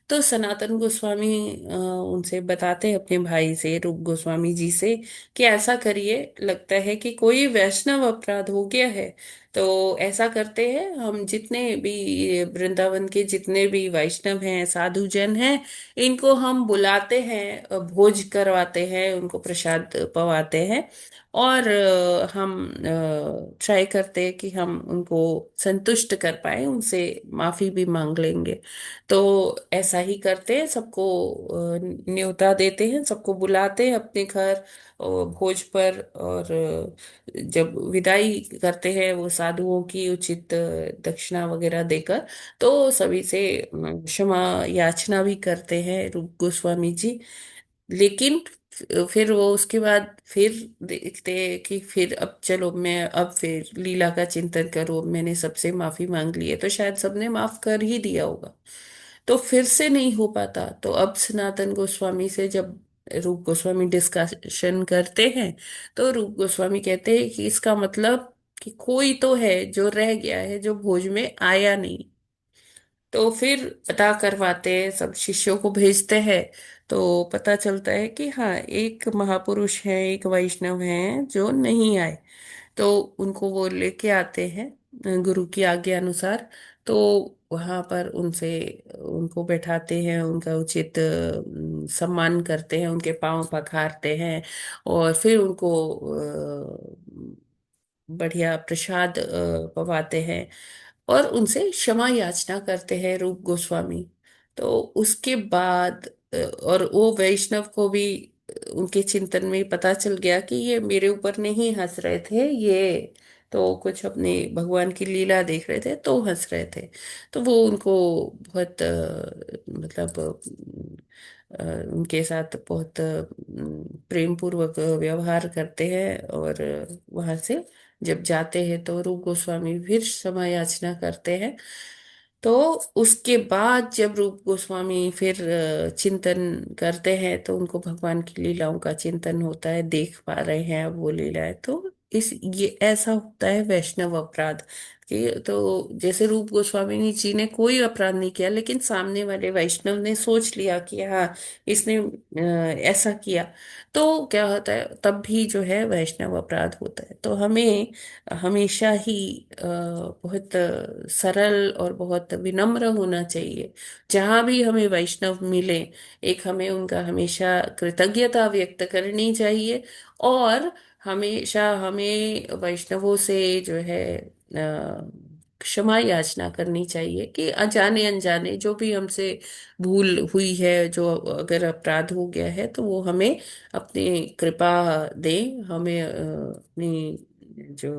तो सनातन गोस्वामी उनसे बताते हैं, अपने भाई से, रूप गोस्वामी जी से, कि ऐसा करिए, लगता है कि कोई वैष्णव अपराध हो गया है। तो ऐसा करते हैं, हम जितने भी ये वृंदावन के जितने भी वैष्णव हैं, साधु जन हैं, इनको हम बुलाते हैं, भोज करवाते हैं, उनको प्रसाद पवाते हैं, और हम ट्राई करते हैं कि हम उनको संतुष्ट कर पाए, उनसे माफी भी मांग लेंगे। तो ऐसा ही करते हैं, सबको न्योता देते हैं, सबको बुलाते हैं अपने घर भोज पर। और जब विदाई करते हैं वो साधुओं की, उचित दक्षिणा वगैरह देकर, तो सभी से क्षमा याचना भी करते हैं रूप गोस्वामी जी। लेकिन फिर वो उसके बाद फिर देखते हैं कि फिर अब चलो, मैं अब फिर लीला का चिंतन करूं, अब मैंने सबसे माफी मांग ली है, तो शायद सबने माफ कर ही दिया होगा। तो फिर से नहीं हो पाता, तो अब सनातन गोस्वामी से जब रूप गोस्वामी डिस्कशन करते हैं, तो रूप गोस्वामी कहते हैं कि इसका मतलब कि कोई तो है जो रह गया है, जो भोज में आया नहीं। तो फिर पता करवाते हैं, सब शिष्यों को भेजते हैं। तो पता चलता है कि हाँ, एक महापुरुष है, एक वैष्णव है जो नहीं आए। तो उनको वो लेके आते हैं गुरु की आज्ञा अनुसार। तो वहां पर उनसे, उनको बैठाते हैं, उनका उचित सम्मान करते हैं, उनके पांव पखारते हैं, और फिर उनको बढ़िया प्रसाद पवाते हैं, और उनसे क्षमा याचना करते हैं रूप गोस्वामी। तो उसके बाद और वो वैष्णव को भी उनके चिंतन में पता चल गया कि ये मेरे ऊपर नहीं हंस रहे थे, ये तो कुछ अपने भगवान की लीला देख रहे थे तो हंस रहे थे। तो वो उनको बहुत मतलब उनके साथ बहुत प्रेम पूर्वक व्यवहार करते हैं। और वहां से जब जाते हैं तो रूप गोस्वामी फिर क्षमा याचना करते हैं। तो उसके बाद जब रूप गोस्वामी फिर चिंतन करते हैं, तो उनको भगवान की लीलाओं का चिंतन होता है, देख पा रहे हैं अब वो लीलाएं। तो इस ये ऐसा होता है वैष्णव अपराध कि, तो जैसे रूप गोस्वामी जी ने कोई अपराध नहीं किया, लेकिन सामने वाले वैष्णव ने सोच लिया कि हाँ, इसने ऐसा किया, तो क्या होता है, तब भी जो है वैष्णव अपराध होता है। तो हमें हमेशा ही बहुत सरल और बहुत विनम्र होना चाहिए। जहाँ भी हमें वैष्णव मिले, एक हमें उनका हमेशा कृतज्ञता व्यक्त करनी चाहिए। और हमेशा हमें वैष्णवों से जो है क्षमा याचना करनी चाहिए, कि अनजाने अनजाने जो भी हमसे भूल हुई है, जो अगर अपराध हो गया है, तो वो हमें अपनी कृपा दें, हमें अपनी जो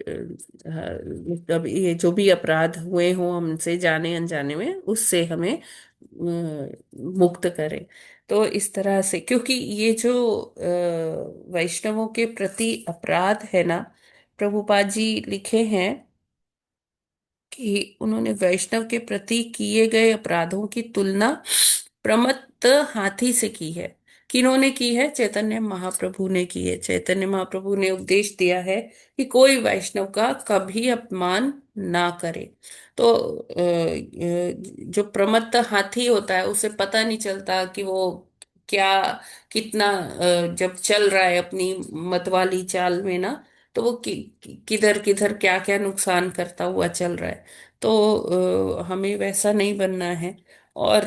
मतलब ये जो भी अपराध हुए हों हमसे जाने अनजाने में, उससे हमें मुक्त करें। तो इस तरह से, क्योंकि ये जो वैष्णवों के प्रति अपराध है ना, प्रभुपाद जी लिखे हैं कि उन्होंने वैष्णव के प्रति किए गए अपराधों की तुलना प्रमत्त हाथी से की है। किन्होंने की है? चैतन्य महाप्रभु ने की है। चैतन्य महाप्रभु ने उपदेश दिया है कि कोई वैष्णव का कभी अपमान ना करे। तो जो प्रमत्त हाथी होता है उसे पता नहीं चलता कि वो क्या कितना जब चल रहा है अपनी मतवाली चाल में ना, तो वो किधर किधर क्या क्या नुकसान करता हुआ चल रहा है। तो हमें वैसा नहीं बनना है। और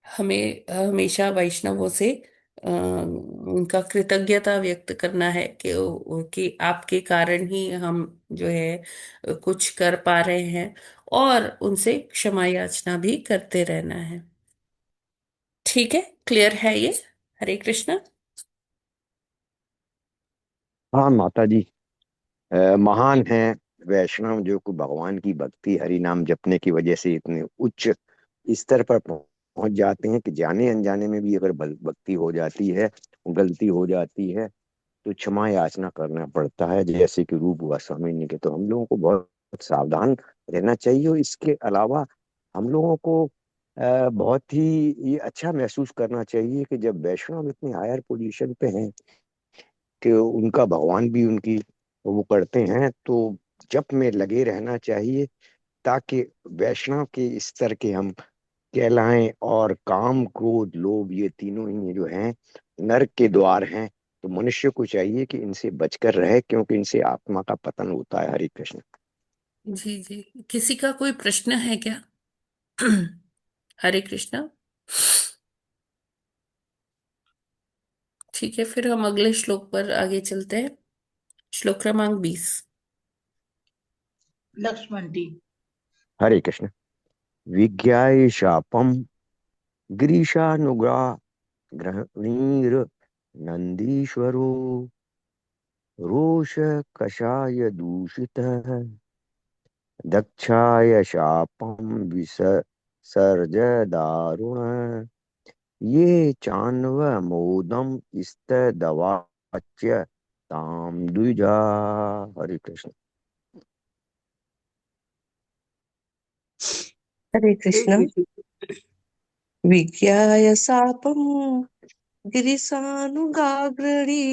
हमें हमेशा वैष्णवों से उनका कृतज्ञता व्यक्त करना है कि आपके कारण ही हम जो है कुछ कर पा रहे हैं, और उनसे क्षमा याचना भी करते रहना है। ठीक है, क्लियर है ये? हरे कृष्णा। हाँ माता जी, महान है वैष्णव जो कि भगवान की भक्ति हरि नाम जपने की वजह से इतने उच्च स्तर पर पहुंच जाते हैं कि जाने अनजाने में भी अगर भक्ति हो जाती है, गलती हो जाती है, तो क्षमा याचना करना पड़ता है, जैसे कि रूप गोस्वामी ने के। तो हम लोगों को बहुत सावधान रहना चाहिए। और इसके अलावा हम लोगों को बहुत ही ये अच्छा महसूस करना चाहिए कि जब वैष्णव इतने हायर पोजीशन पे हैं कि उनका भगवान भी उनकी वो करते हैं, तो जप में लगे रहना चाहिए, ताकि वैष्णव के स्तर के हम कहलाएं। और काम क्रोध लोभ ये तीनों ही जो हैं नरक के द्वार हैं। तो मनुष्य को चाहिए कि इनसे बचकर रहे, क्योंकि इनसे आत्मा का पतन होता है। हरे कृष्ण। जी जी, किसी का कोई प्रश्न है क्या? हरे कृष्णा। ठीक है, फिर हम अगले श्लोक पर आगे चलते हैं। श्लोक क्रमांक 20। लक्ष्मण जी। हरे कृष्ण। विज्ञाय शापम गिरीशानुग्रा ग्रहणीर नंदीश्वरो रोष कषाय दूषित दक्षाय शापम विसर्ज दारुण ये चान्व मोदम स्तवाच्य ताम द्विजा। हरे कृष्ण। हरे कृष्ण। विज्ञाय शापं गिरिसानुगाग्रणी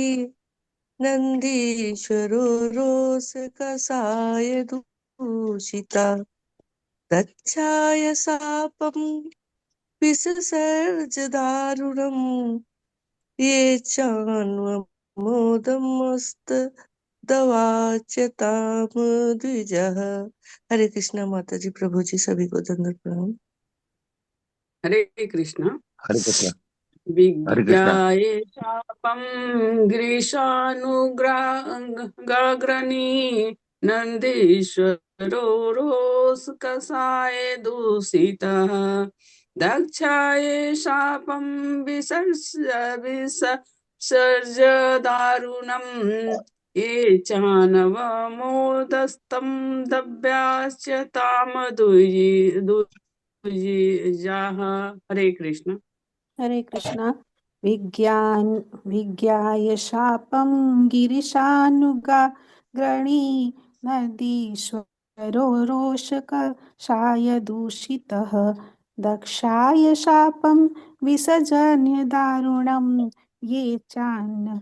नन्दीश्वरो रोषकसाय दूषिता दक्षाय शापं विससर्ज दारुणम् ये चान्वमोदमस्त दवाच्यताम द्विजः। हरे कृष्णा। माता जी, प्रभु जी, सभी को दंडवत प्रणाम। हरे कृष्ण। हरे कृष्ण। हरे कृष्ण। विज्ञाय शापं ग्रीशानुग्राग्रणी नन्दीश्वरो रोषकसाय दूषितः दक्षाय शापं विसर्ज दारुणम् ये चानवमोदस्तं दभ्याश्च तामदुयिजाः। हरे कृष्ण। हरे कृष्णा। विज्ञाय शापं गिरिशानुगाग्रणी नदीश्वरो रोषकषाय दूषितः दक्षाय शापं विसर्जन्य दारुणं ये चान्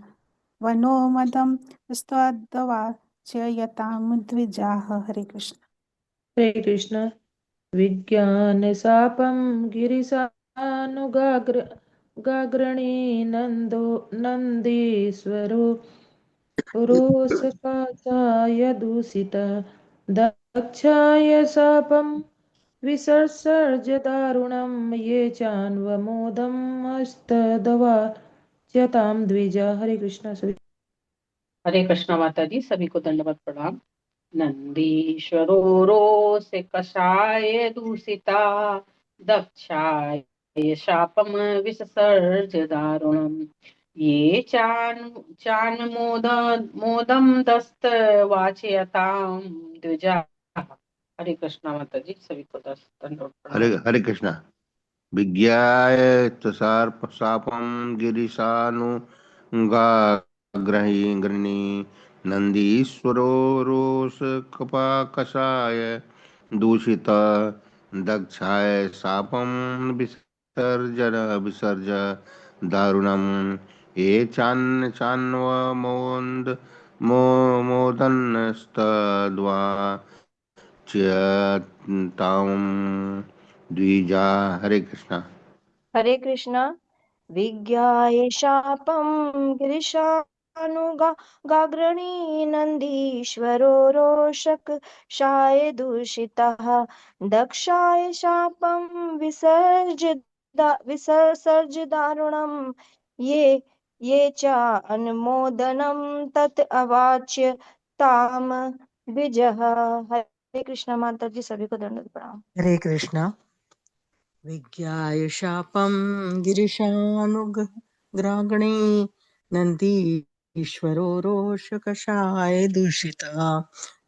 वनोमदं स्तद्वाच्यतां द्विजाः। हरे कृष्ण। हरे कृष्ण। विज्ञानशापं गिरिशानुगाग्रणी नन्दीश्वरो रोषकाचाय दूषितः दक्षाय शापं विसर्ज दारुणं ये चान्वमोदमस्तदवाच्यतां द्विजा। हरे कृष्ण। सभी हरे कृष्णा माता जी, सभी को दंडवत प्रणाम। नंदीश्वरो रोष कषाय दूषिता दक्षाय शापम विससर्ज दारुणम ये चान मोदम दस्त वाचयताम द्विजा। हरे कृष्णा माता जी, सभी को दंडवत हरे प्रणाम। हरे कृष्णा। विज्ञाय शापम गिरिशानुगाग्रणी नंदीश्वरो रोष कपा कषाय दूषित दक्षाय शापं विसर्जन विसर्ज दारुणम् ये चान्वमोद मोदनस्तद्वा च्यतां द्विजा। हरे कृष्णा। हरे कृष्णा। विज्ञाय शापं गिरिशानुगाग्रणी नन्दीश्वरो रोषक शाय दूषितः दक्षाय शापं विसर्ज दारुणम् ये च अनुमोदनं तत् अवाच्य ताम द्विजः। हरे कृष्णा। माता जी सभी को दंडवत प्रणाम। हरे कृष्णा। विज्ञाय शापं गिरिशानुग्राग्णी नन्दीश्वरो रोषकषाय दूषितः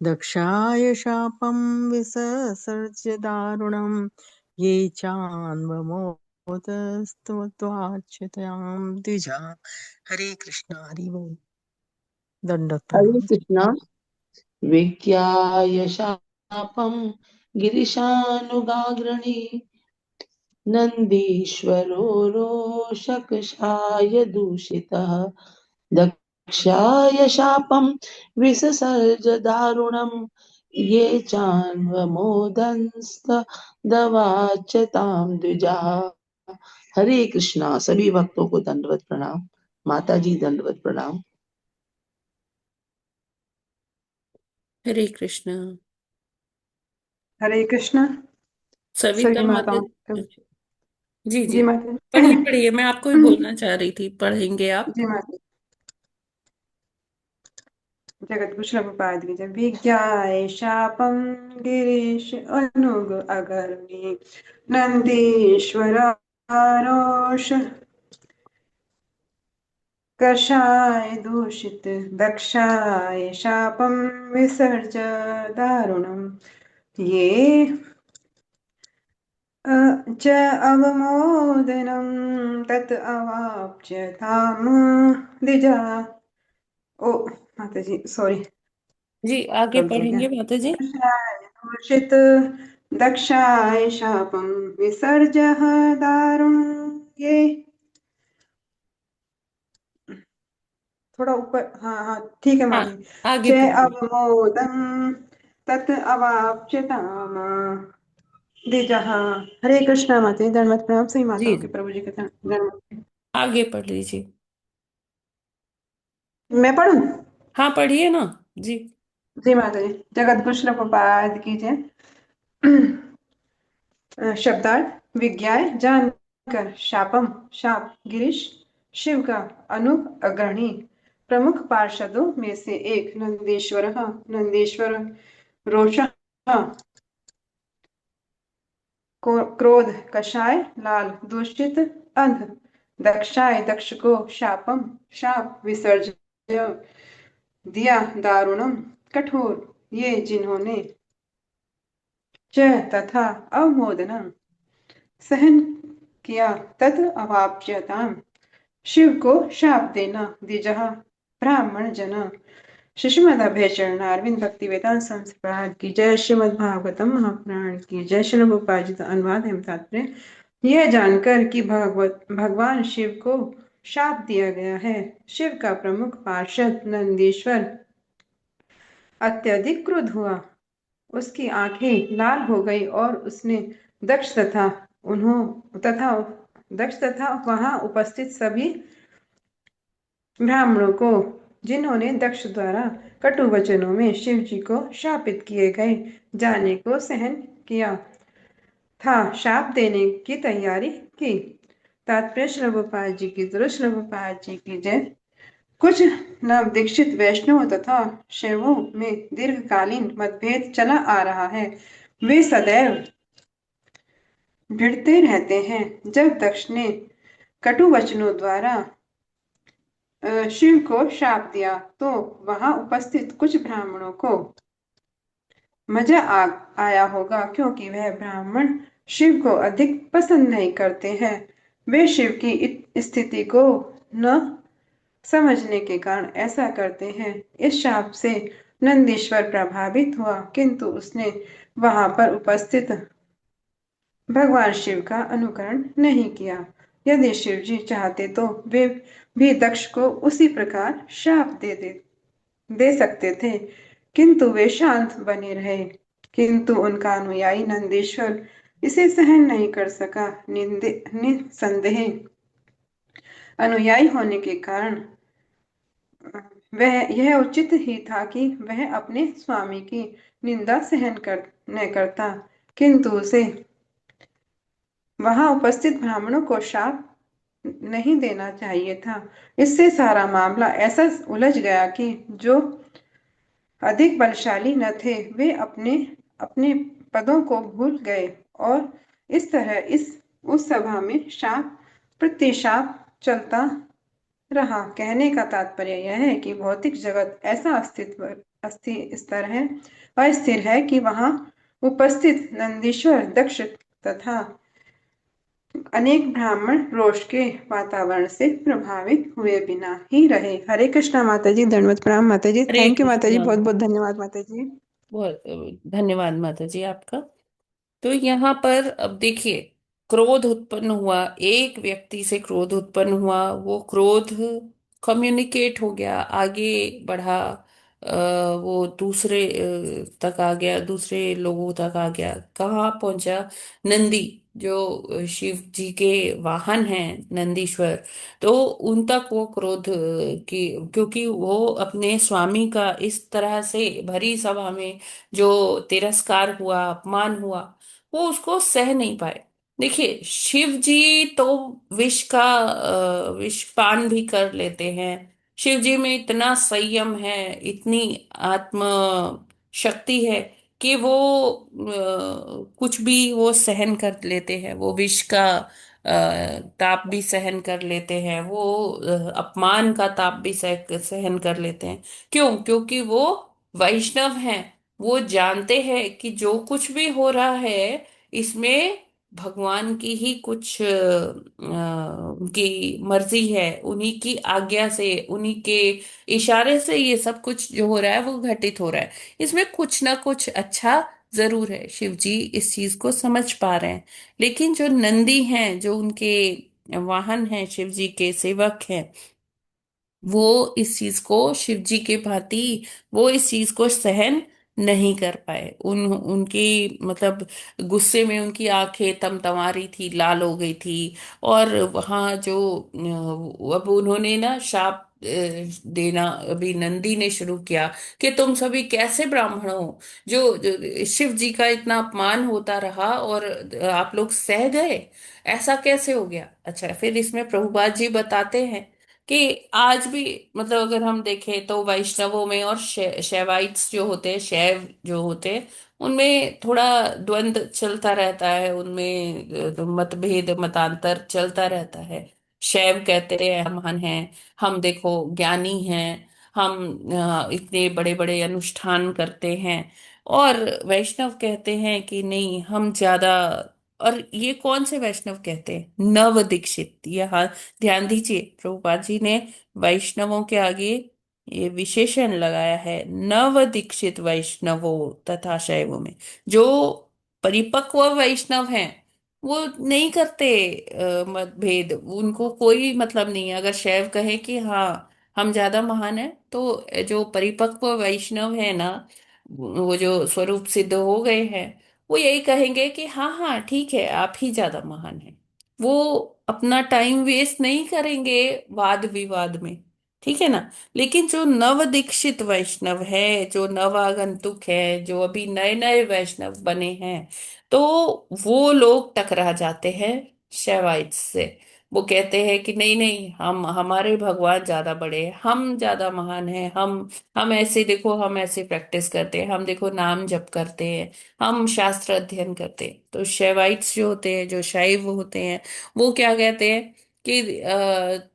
दक्षाय शापं विससर्ज्य दारुणं ये चान्वमोदस्तत्वाच्युतां द्विजा। हरे कृष्णा। हरि बोल। दंडवत हरे प्रणाम। कृष्णा। विज्ञाय शापं गिरिशानुगाग्रणी नन्दीश्वरो रोषकषाय दूषितः दक्षाय शापं विससर्ज दारुणम् ये चान्वमोदंस्तदवाच तां द्विजाः। हरे कृष्णा। सभी भक्तों को दंडवत प्रणाम। माता जी दंडवत प्रणाम। हरे कृष्णा। हरे कृष्णा। सविता सभी माता। माताओं को जी जी, जी माता पढ़िए पढ़िए, मैं आपको ही बोलना चाह रही थी, पढ़ेंगे आप। जी माता। जगत कुछ प्रभुपाद की जय। विज्ञाय शापं गिरीश अनुग अगर्णी नंदीश्वर आरोष कषाय दूषित दक्षाय शापं विसर्ज दारुणम् ये च अवमोदनं तत् अवाप्य धाम द्विजा। ओ माता जी सॉरी, जी आगे गलत हो गया। पढ़ेंगे माता जी। दक्षाय दूषित दक्षाय शापं विसर्ज दारुण। ये थोड़ा ऊपर, हाँ हाँ ठीक है हाँ माता जी। आगे च पढ़िए। अवमोदं तत् अवाप्य धाम द्विजः। हरे कृष्णा। माता जी दंडवत प्रणाम। सही जी माताओं के जी, प्रभु जी के दंडवत। आगे पढ़ लीजिए। मैं पढ़ूं? हाँ पढ़िए ना जी। जी माता जी। जगत कुछ प्रभुपाद की जय। शब्दार्थ विज्ञाय जानकर, शापम शाप, गिरीश शिव का, अनु अग्रणी प्रमुख पार्षदों में से एक, नंदीश्वर रोष क्रोध, कषाय लाल, दूषित अंध, दक्षाय दक्ष को, शापम शाप, विसर्ज दिया, दारुणम कठोर, ये जिन्होंने च तथा अवमोदनम सहन किया, तद अवाप्यताम शिव को शाप देना, द्विजः ब्राह्मण जन। श्रीमद अभयचरण अरविंद भक्ति वेदांत संप्रदाय की जय। श्रीमद भागवतम महापुराण की जय। श्री उपार्जित अनुवाद एवं तात्पर्य। यह जानकर कि भगवान शिव को शाप दिया गया है, शिव का प्रमुख पार्षद नंदीश्वर अत्यधिक क्रुद्ध हुआ, उसकी आंखें लाल हो गई और उसने दक्ष तथा वहां उपस्थित सभी ब्राह्मणों को, जिन्होंने दक्ष द्वारा कटु वचनों में शिव जी को शापित किए गए जाने को सहन किया था, शाप देने की तैयारी की। तात्पर्य श्री प्रभुपाद जी की जय। श्री प्रभुपाद जी की जय। कुछ नव दीक्षित वैष्णवों तथा शैवों में दीर्घकालीन मतभेद चला आ रहा है। वे सदैव भिड़ते रहते हैं। जब दक्ष ने कटु वचनों द्वारा शिव को शाप दिया तो वहां उपस्थित कुछ ब्राह्मणों को मजा आया होगा, क्योंकि वह ब्राह्मण शिव को अधिक पसंद नहीं करते हैं। वे शिव की स्थिति को न समझने के कारण ऐसा करते हैं। इस शाप से नंदीश्वर प्रभावित हुआ, किंतु उसने वहां पर उपस्थित भगवान शिव का अनुकरण नहीं किया। यदि शिव जी चाहते तो वे भी दक्ष को उसी प्रकार शाप दे सकते थे, किंतु वे शांत बने रहे। किंतु उनका अनुयायी नंदीश्वर इसे सहन नहीं कर सका। निसंदेह अनुयायी होने के कारण वह यह उचित ही था कि वह अपने स्वामी की निंदा सहन कर न करता, किंतु उसे वहां उपस्थित ब्राह्मणों को शाप नहीं देना चाहिए था। इससे सारा मामला ऐसा उलझ गया कि जो अधिक बलशाली न थे वे अपने अपने पदों को भूल गए, और इस तरह उस सभा में शाप प्रतिशाप चलता रहा। कहने का तात्पर्य यह है कि भौतिक जगत ऐसा अस्थिर है, अस्थिर है कि वहां उपस्थित नंदीश्वर, दक्ष तथा अनेक ब्राह्मण रोष के वातावरण से प्रभावित हुए बिना ही रहे। हरे कृष्णा माता जी, दंडवत प्रणाम माता जी। हरे थैंक यू माता जी, कृष्णा। बहुत बहुत धन्यवाद माता जी। बहुत धन्यवाद माता जी आपका। तो यहाँ पर अब देखिए, क्रोध उत्पन्न हुआ, एक व्यक्ति से क्रोध उत्पन्न हुआ, वो क्रोध कम्युनिकेट हो गया, आगे बढ़ा, वो दूसरे तक आ गया, दूसरे लोगों तक आ गया। कहाँ पहुंचा? नंदी, जो शिव जी के वाहन हैं, नंदीश्वर, तो उन तक वो क्रोध की, क्योंकि वो अपने स्वामी का इस तरह से भरी सभा में जो तिरस्कार हुआ, अपमान हुआ, वो उसको सह नहीं पाए। देखिए, शिव जी तो विष पान भी कर लेते हैं। शिव जी में इतना संयम है, इतनी आत्म शक्ति है कि वो कुछ भी वो सहन कर लेते हैं। वो विष का ताप भी सहन कर लेते हैं, वो अपमान का ताप भी सहन कर लेते हैं। क्यों? क्योंकि वो वैष्णव हैं। वो जानते हैं कि जो कुछ भी हो रहा है इसमें भगवान की ही कुछ उनकी मर्जी है, उन्हीं की आज्ञा से, उन्हीं के इशारे से ये सब कुछ जो हो रहा है वो घटित हो रहा है। इसमें कुछ ना कुछ अच्छा जरूर है। शिव जी इस चीज को समझ पा रहे हैं। लेकिन जो नंदी हैं, जो उनके वाहन हैं, शिव जी के सेवक हैं, वो इस चीज को शिव जी के भांति वो इस चीज को सहन नहीं कर पाए। उनकी मतलब गुस्से में उनकी आंखें तमतमा रही थी, लाल हो गई थी। और वहां जो अब उन्होंने ना शाप देना अभी नंदी ने शुरू किया कि तुम सभी कैसे ब्राह्मण हो, जो शिव जी का इतना अपमान होता रहा और आप लोग सह गए, ऐसा कैसे हो गया? अच्छा, फिर इसमें प्रभुपाद जी बताते हैं कि आज भी, मतलब अगर हम देखें तो वैष्णवों में और शैवाइट्स जो होते हैं, शैव जो होते हैं, उनमें थोड़ा द्वंद्व चलता रहता है, उनमें मतभेद मतांतर चलता रहता है। शैव कहते हैं हम महान हैं, हम देखो ज्ञानी हैं, हम इतने बड़े बड़े अनुष्ठान करते हैं। और वैष्णव कहते हैं कि नहीं, हम ज्यादा। और ये कौन से वैष्णव कहते हैं? नव दीक्षित। यहाँ ध्यान दीजिए, प्रभुपाद जी ने वैष्णवों के आगे ये विशेषण लगाया है, नव दीक्षित वैष्णवों तथा शैवों में। जो परिपक्व वैष्णव हैं वो नहीं करते मतभेद, उनको कोई मतलब नहीं है। अगर शैव कहे कि हाँ हम ज्यादा महान हैं, तो जो परिपक्व वैष्णव है ना, वो जो स्वरूप सिद्ध हो गए हैं, वो यही कहेंगे कि हाँ हाँ ठीक है, आप ही ज्यादा महान हैं। वो अपना टाइम वेस्ट नहीं करेंगे वाद विवाद में, ठीक है ना। लेकिन जो नव दीक्षित वैष्णव है, जो नव आगंतुक है, जो अभी नए नए वैष्णव बने हैं, तो वो लोग टकरा जाते हैं शैवाइट्स से। वो कहते हैं कि नहीं नहीं, हम हमारे भगवान ज्यादा बड़े हैं, हम ज्यादा महान हैं, हम ऐसे देखो, हम ऐसे प्रैक्टिस करते हैं, हम देखो नाम जप करते हैं, हम शास्त्र अध्ययन करते हैं। तो शैवाइट्स जो होते हैं, जो शैव होते हैं, वो क्या कहते हैं कि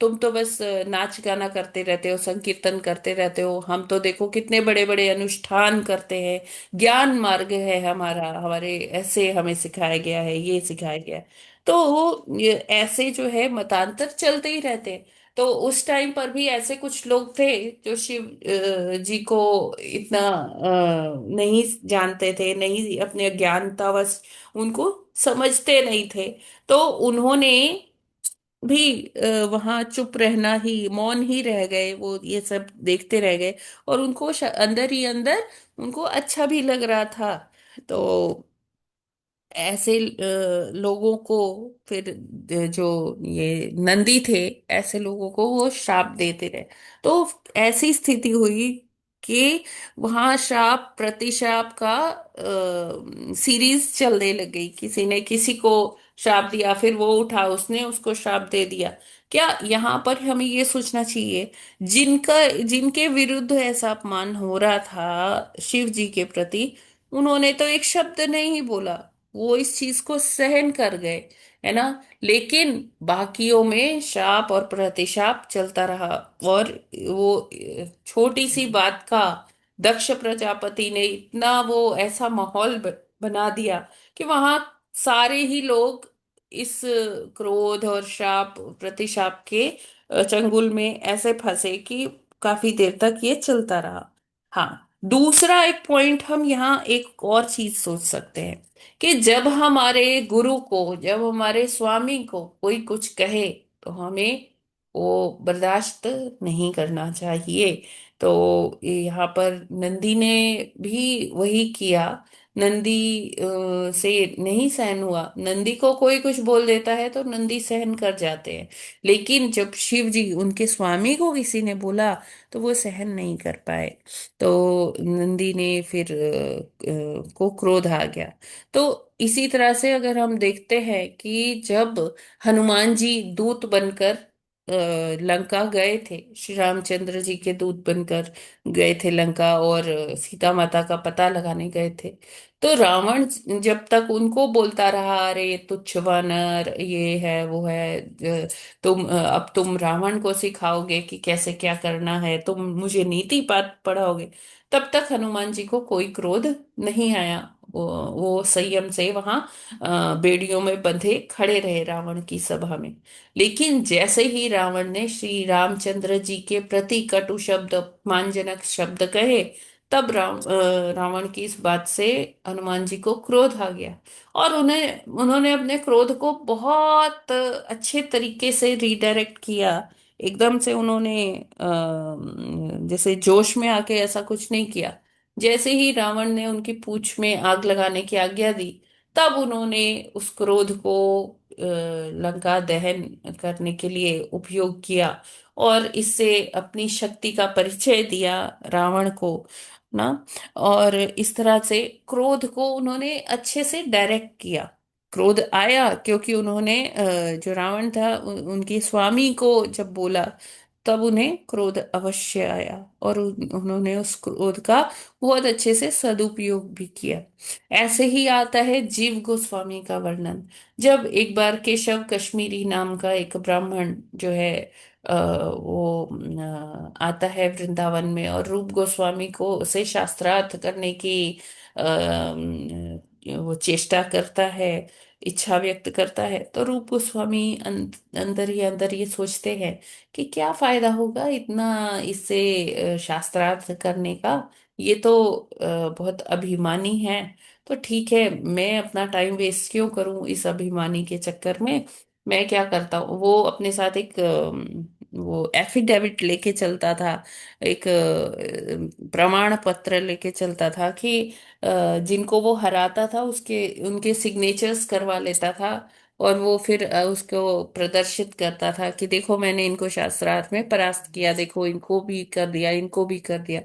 तुम तो बस नाच गाना करते रहते हो, संकीर्तन करते रहते हो, हम तो देखो कितने बड़े बड़े अनुष्ठान करते हैं, ज्ञान मार्ग है हमारा, हमारे ऐसे हमें सिखाया गया है, ये सिखाया गया है। तो ये ऐसे जो है मतांतर चलते ही रहते हैं। तो उस टाइम पर भी ऐसे कुछ लोग थे जो शिव जी को इतना नहीं जानते थे, नहीं, अपने अज्ञानतावश उनको समझते नहीं थे। तो उन्होंने भी वहां चुप रहना ही, मौन ही रह गए, वो ये सब देखते रह गए। और उनको अंदर ही अंदर उनको अच्छा भी लग रहा था। तो ऐसे लोगों को फिर जो ये नंदी थे, ऐसे लोगों को वो श्राप देते रहे। तो ऐसी स्थिति हुई कि वहां श्राप प्रतिश्राप का सीरीज चलने लग गई। किसी ने किसी को श्राप दिया, फिर वो उठा, उसने उसको श्राप दे दिया। क्या यहाँ पर हमें ये सोचना चाहिए, जिनका जिनके विरुद्ध ऐसा अपमान हो रहा था शिव जी के प्रति, उन्होंने तो एक शब्द नहीं बोला, वो इस चीज को सहन कर गए, है ना। लेकिन बाकियों में शाप और प्रतिशाप चलता रहा। और वो छोटी सी बात का दक्ष प्रजापति ने इतना वो ऐसा माहौल बना दिया कि वहां सारे ही लोग इस क्रोध और शाप प्रतिशाप के चंगुल में ऐसे फंसे कि काफी देर तक ये चलता रहा। हाँ, दूसरा एक पॉइंट हम यहाँ एक और चीज सोच सकते हैं कि जब हमारे गुरु को, जब हमारे स्वामी को कोई कुछ कहे, तो हमें वो बर्दाश्त नहीं करना चाहिए। तो यहाँ पर नंदी ने भी वही किया। नंदी से नहीं सहन हुआ। नंदी को कोई कुछ बोल देता है तो नंदी सहन कर जाते हैं, लेकिन जब शिव जी, उनके स्वामी को किसी ने बोला, तो वो सहन नहीं कर पाए। तो नंदी ने फिर को क्रोध आ गया। तो इसी तरह से अगर हम देखते हैं कि जब हनुमान जी दूत बनकर लंका गए थे, श्री रामचंद्र जी के दूत बनकर गए थे लंका, और सीता माता का पता लगाने गए थे, तो रावण जब तक उनको बोलता रहा, अरे तुच्छ वानर, ये है वो है, तुम अब तुम रावण को सिखाओगे कि कैसे क्या करना है, तुम मुझे नीति पाठ पढ़ाओगे, तब तक हनुमान जी को कोई क्रोध नहीं आया। वो संयम से वहां बेड़ियों में बंधे खड़े रहे रावण की सभा में। लेकिन जैसे ही रावण ने श्री रामचंद्र जी के प्रति कटु शब्द, अपमानजनक शब्द कहे, तब रावण की इस बात से हनुमान जी को क्रोध आ गया। और उन्होंने अपने क्रोध को बहुत अच्छे तरीके से रीडायरेक्ट किया। एकदम से उन्होंने जैसे जोश में आके ऐसा कुछ नहीं किया। जैसे ही रावण ने उनकी पूंछ में आग लगाने की आज्ञा दी, तब उन्होंने उस क्रोध को लंका दहन करने के लिए उपयोग किया, और इससे अपनी शक्ति का परिचय दिया रावण को, ना। और इस तरह से क्रोध को उन्होंने अच्छे से डायरेक्ट किया। क्रोध आया क्योंकि उन्होंने जो रावण था, उनके स्वामी को जब बोला, तब उन्हें क्रोध अवश्य आया, और उन्होंने उस क्रोध का बहुत अच्छे से सदुपयोग भी किया। ऐसे ही आता है जीव गोस्वामी का वर्णन। जब एक बार केशव कश्मीरी नाम का एक ब्राह्मण जो है वो आता है वृंदावन में, और रूप गोस्वामी को उसे शास्त्रार्थ करने की वो चेष्टा करता है, इच्छा व्यक्त करता है। तो रूप गोस्वामी अंदर ही अंदर ये सोचते हैं कि क्या फायदा होगा इतना इससे शास्त्रार्थ करने का, ये तो बहुत अभिमानी है। तो ठीक है, मैं अपना टाइम वेस्ट क्यों करूं इस अभिमानी के चक्कर में। मैं क्या करता हूँ, वो अपने साथ एक वो एफिडेविट लेके चलता था, एक प्रमाण पत्र लेके चलता था कि जिनको वो हराता था उसके उनके सिग्नेचर्स करवा लेता था। और वो फिर उसको प्रदर्शित करता था कि देखो मैंने इनको शास्त्रार्थ में परास्त किया, देखो इनको भी कर दिया, इनको भी कर दिया।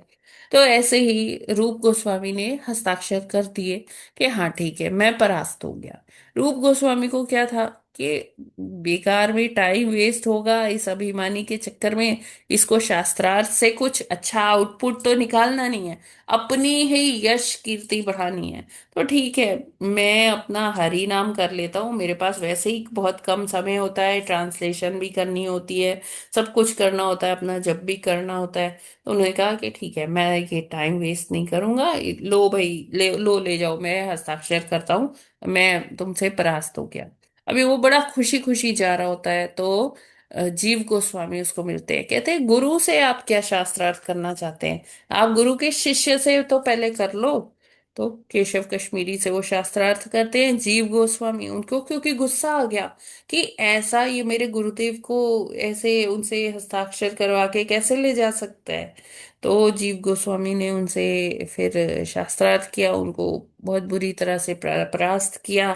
तो ऐसे ही रूप गोस्वामी ने हस्ताक्षर कर दिए कि हाँ ठीक है, मैं परास्त हो गया। रूप गोस्वामी को क्या था कि बेकार में टाइम वेस्ट होगा इस अभिमानी के चक्कर में, इसको शास्त्रार्थ से कुछ अच्छा आउटपुट तो निकालना नहीं है, अपनी ही यश कीर्ति बढ़ानी है। तो ठीक है, मैं अपना हरि नाम कर लेता हूँ, मेरे पास वैसे ही बहुत कम समय होता है, ट्रांसलेशन भी करनी होती है, सब कुछ करना होता है, अपना जब भी करना होता है। तो उन्होंने कहा कि ठीक है, मैं ये टाइम वेस्ट नहीं करूंगा, लो भाई, ले जाओ, मैं हस्ताक्षर करता हूँ, मैं तुमसे परास्त हो गया। अभी वो बड़ा खुशी खुशी जा रहा होता है, तो जीव गोस्वामी उसको मिलते हैं। कहते हैं गुरु से आप क्या शास्त्रार्थ करना चाहते हैं, आप गुरु के शिष्य से तो पहले कर लो। तो केशव कश्मीरी से वो शास्त्रार्थ करते हैं। जीव गोस्वामी उनको क्योंकि गुस्सा आ गया कि ऐसा ये मेरे गुरुदेव को ऐसे उनसे हस्ताक्षर करवा के कैसे ले जा सकता है। तो जीव गोस्वामी ने उनसे फिर शास्त्रार्थ किया, उनको बहुत बुरी तरह से परास्त किया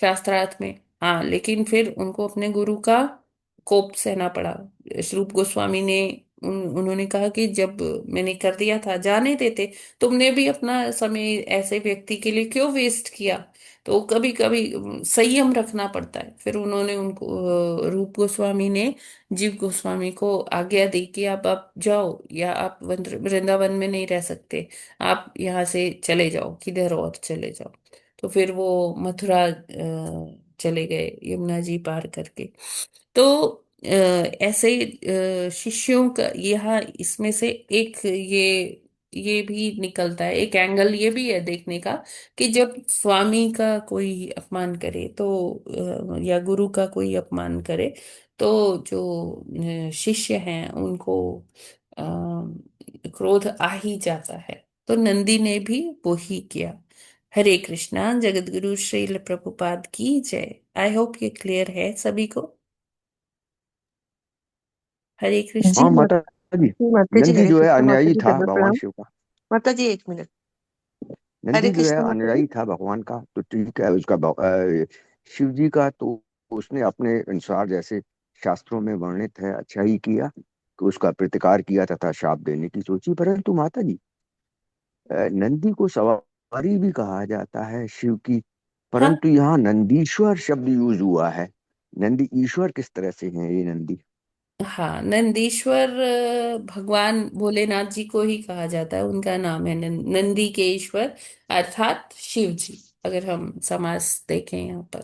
शास्त्रार्थ में। हाँ, लेकिन फिर उनको अपने गुरु का कोप सहना पड़ा। स्वरूप गोस्वामी ने उन्होंने कहा कि जब मैंने कर दिया था जाने देते, तुमने भी अपना समय ऐसे व्यक्ति के लिए क्यों वेस्ट किया। तो कभी कभी संयम रखना पड़ता है। फिर उन्होंने उनको रूप गोस्वामी ने जीव गोस्वामी को आज्ञा दी कि आप जाओ, या आप वृंदावन में नहीं रह सकते, आप यहाँ से चले जाओ, किधर और चले जाओ। तो फिर वो मथुरा चले गए यमुना जी पार करके। तो ऐसे शिष्यों का यहाँ इसमें से एक ये भी निकलता है, एक एंगल ये भी है देखने का कि जब स्वामी का कोई अपमान करे तो या गुरु का कोई अपमान करे तो जो शिष्य हैं उनको क्रोध आ ही जाता है। तो नंदी ने भी वो ही किया। हरे कृष्णा। जगत गुरु श्रील प्रभुपाद की जय। आई होप ये क्लियर है सभी को। हरे हाँ कृष्ण। माता जी, माता जी नंदी हरे जो है कृष्णा। माता अनुयायी जी था दंडवत भगवान प्रणाम। शिव का। माता जी एक मिनट। नंदी हरे जो है कृष्णा माता जी। अनुयायी था भगवान का, तो ठीक है उसका शिव जी का। तो उसने अपने अनुसार जैसे शास्त्रों में वर्णित है अच्छा ही किया, तो उसका प्रतिकार किया तथा शाप देने की सोची। परंतु माता जी, नंदी को सवारी भी कहा जाता है शिव की, हाँ परंतु यहाँ नंदीश्वर शब्द यूज हुआ है। नंदी ईश्वर किस तरह से है ये नंदी? हाँ, नंदीश्वर भगवान भोलेनाथ जी को ही कहा जाता है, उनका नाम है नंदी के ईश्वर अर्थात शिव जी, अगर हम समास देखें यहाँ पर।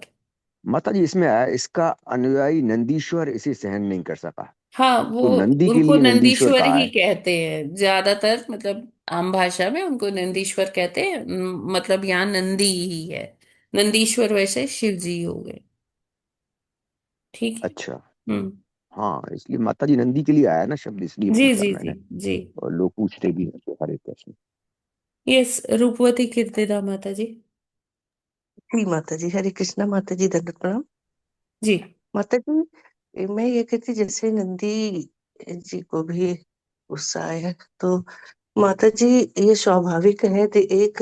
माता जी इसमें आया इसका अनुयायी नंदीश्वर इसे सहन नहीं कर सका, हाँ, वो तो नंदी के उनको लिए नंदीश्वर नंदीश्वर कहा ही है। कहते हैं ज्यादातर, मतलब आम भाषा में उनको नंदीश्वर कहते हैं। मतलब यहाँ नंदी ही है, नंदीश्वर वैसे शिव जी हो गए। ठीक है। अच्छा, हम्म। हाँ इसलिए माता जी नंदी के लिए आया ना शब्द, इसलिए जी पूछा जी जी मैंने। जी। और लोग पूछते भी हैं तो हरे कृष्ण। यस, रूपवती कीर्तिदा माता जी। जी माता जी हरे कृष्णा। माता जी दंडवत प्रणाम। जी। माता जी मैं ये कहती, जैसे नंदी जी को भी गुस्सा आया, तो माता जी ये स्वाभाविक है। तो एक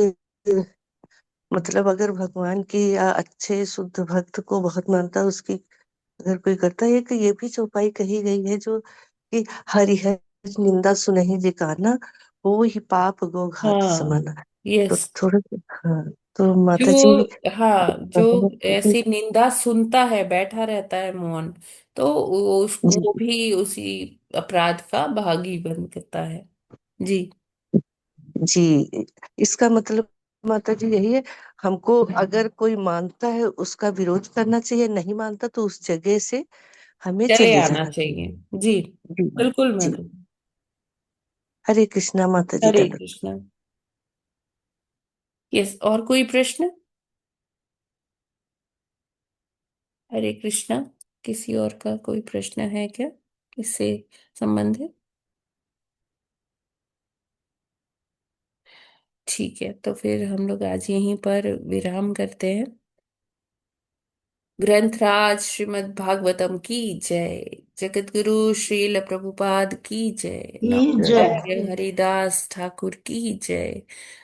मतलब अगर भगवान की या अच्छे शुद्ध भक्त को बहुत मानता है, उसकी अगर कोई करता है, कि ये भी चौपाई कही गई है जो कि हरिहर निंदा सुनहि जे काना, वो ही पाप गो घात हाँ। समाना। तो यस। थोड़ा हाँ, तो माता जी जो, हाँ, जो ऐसी निंदा सुनता है बैठा रहता है मौन, तो जी वो भी उसी अपराध का भागी बन करता है। जी। जी, इसका मतलब माता जी यही है, हमको अगर कोई मानता है उसका विरोध करना चाहिए, नहीं मानता तो उस जगह से हमें चले चले आना जाना चाहिए। चाहिए। जी। जी बिल्कुल जी। मैडम। हरे कृष्णा माता जी हरे दंडवत। कृष्णा। यस, और कोई प्रश्न? हरे कृष्णा। किसी और का कोई प्रश्न है क्या इससे संबंधित? ठीक है, तो फिर हम लोग आज यहीं पर विराम करते हैं। ग्रंथराज श्रीमद् भागवतम की जय। जगत गुरु श्रील प्रभुपाद की जय। की जय। नवों हरिदास ठाकुर की जय।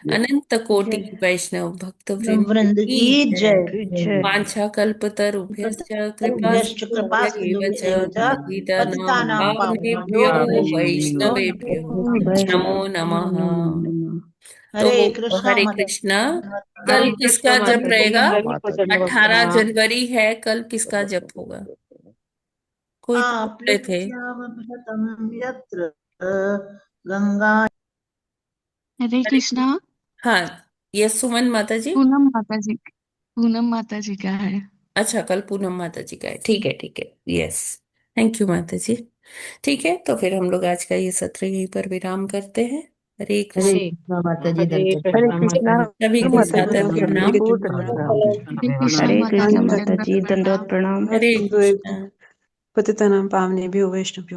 अनंत कोटि वैष्णव भक्त वृंद वृंद की की जय। जय। वाञ्छा कल्पतरुभ्यश्च कृपा भ्यश्च कृपा सिन्धुभ्येव च सिन्धुभ्येव च पतितानां पतितानां पावनेभ्यो पावनेभ्यो वैष्णवेभ्यो नमो नमः। तो हरे कृष्णा हरे मत कृष्णा। कल हरे कृष्ण किसका जप माता जी, रहेगा? सभी को माता जी दंडवत 18 प्रणाम। जनवरी है, कल किसका जप होगा? कोई तो बोल रहे थे। आपृच्छामपहतं यत्र गंगा। हरे हरे कृष्णा। हाँ, यस सुमन माता जी। पूनम माता जी का है। अच्छा, कल पूनम माता जी का है। ठीक है ठीक है। यस, थैंक यू माता जी। ठीक है, तो फिर हम लोग आज का ये सत्र यहीं पर विराम करते हैं। हरे हरे कृष्ण। हरे कृष्णा माता जी हरे दंडवत हरे कृष्ण प्रणाम। माता कृष्णा जी, सभी को माता जी सादर सभी प्रणाम। को दंडवत प्रणाम। हरे कृष्णा हरे माता जी कृष्ण माता दंडवत जी प्रणाम। दंडवत प्रणाम। हरे कृष्ण। पतितानां पावनेभ्यो वैष्णवेभ्यो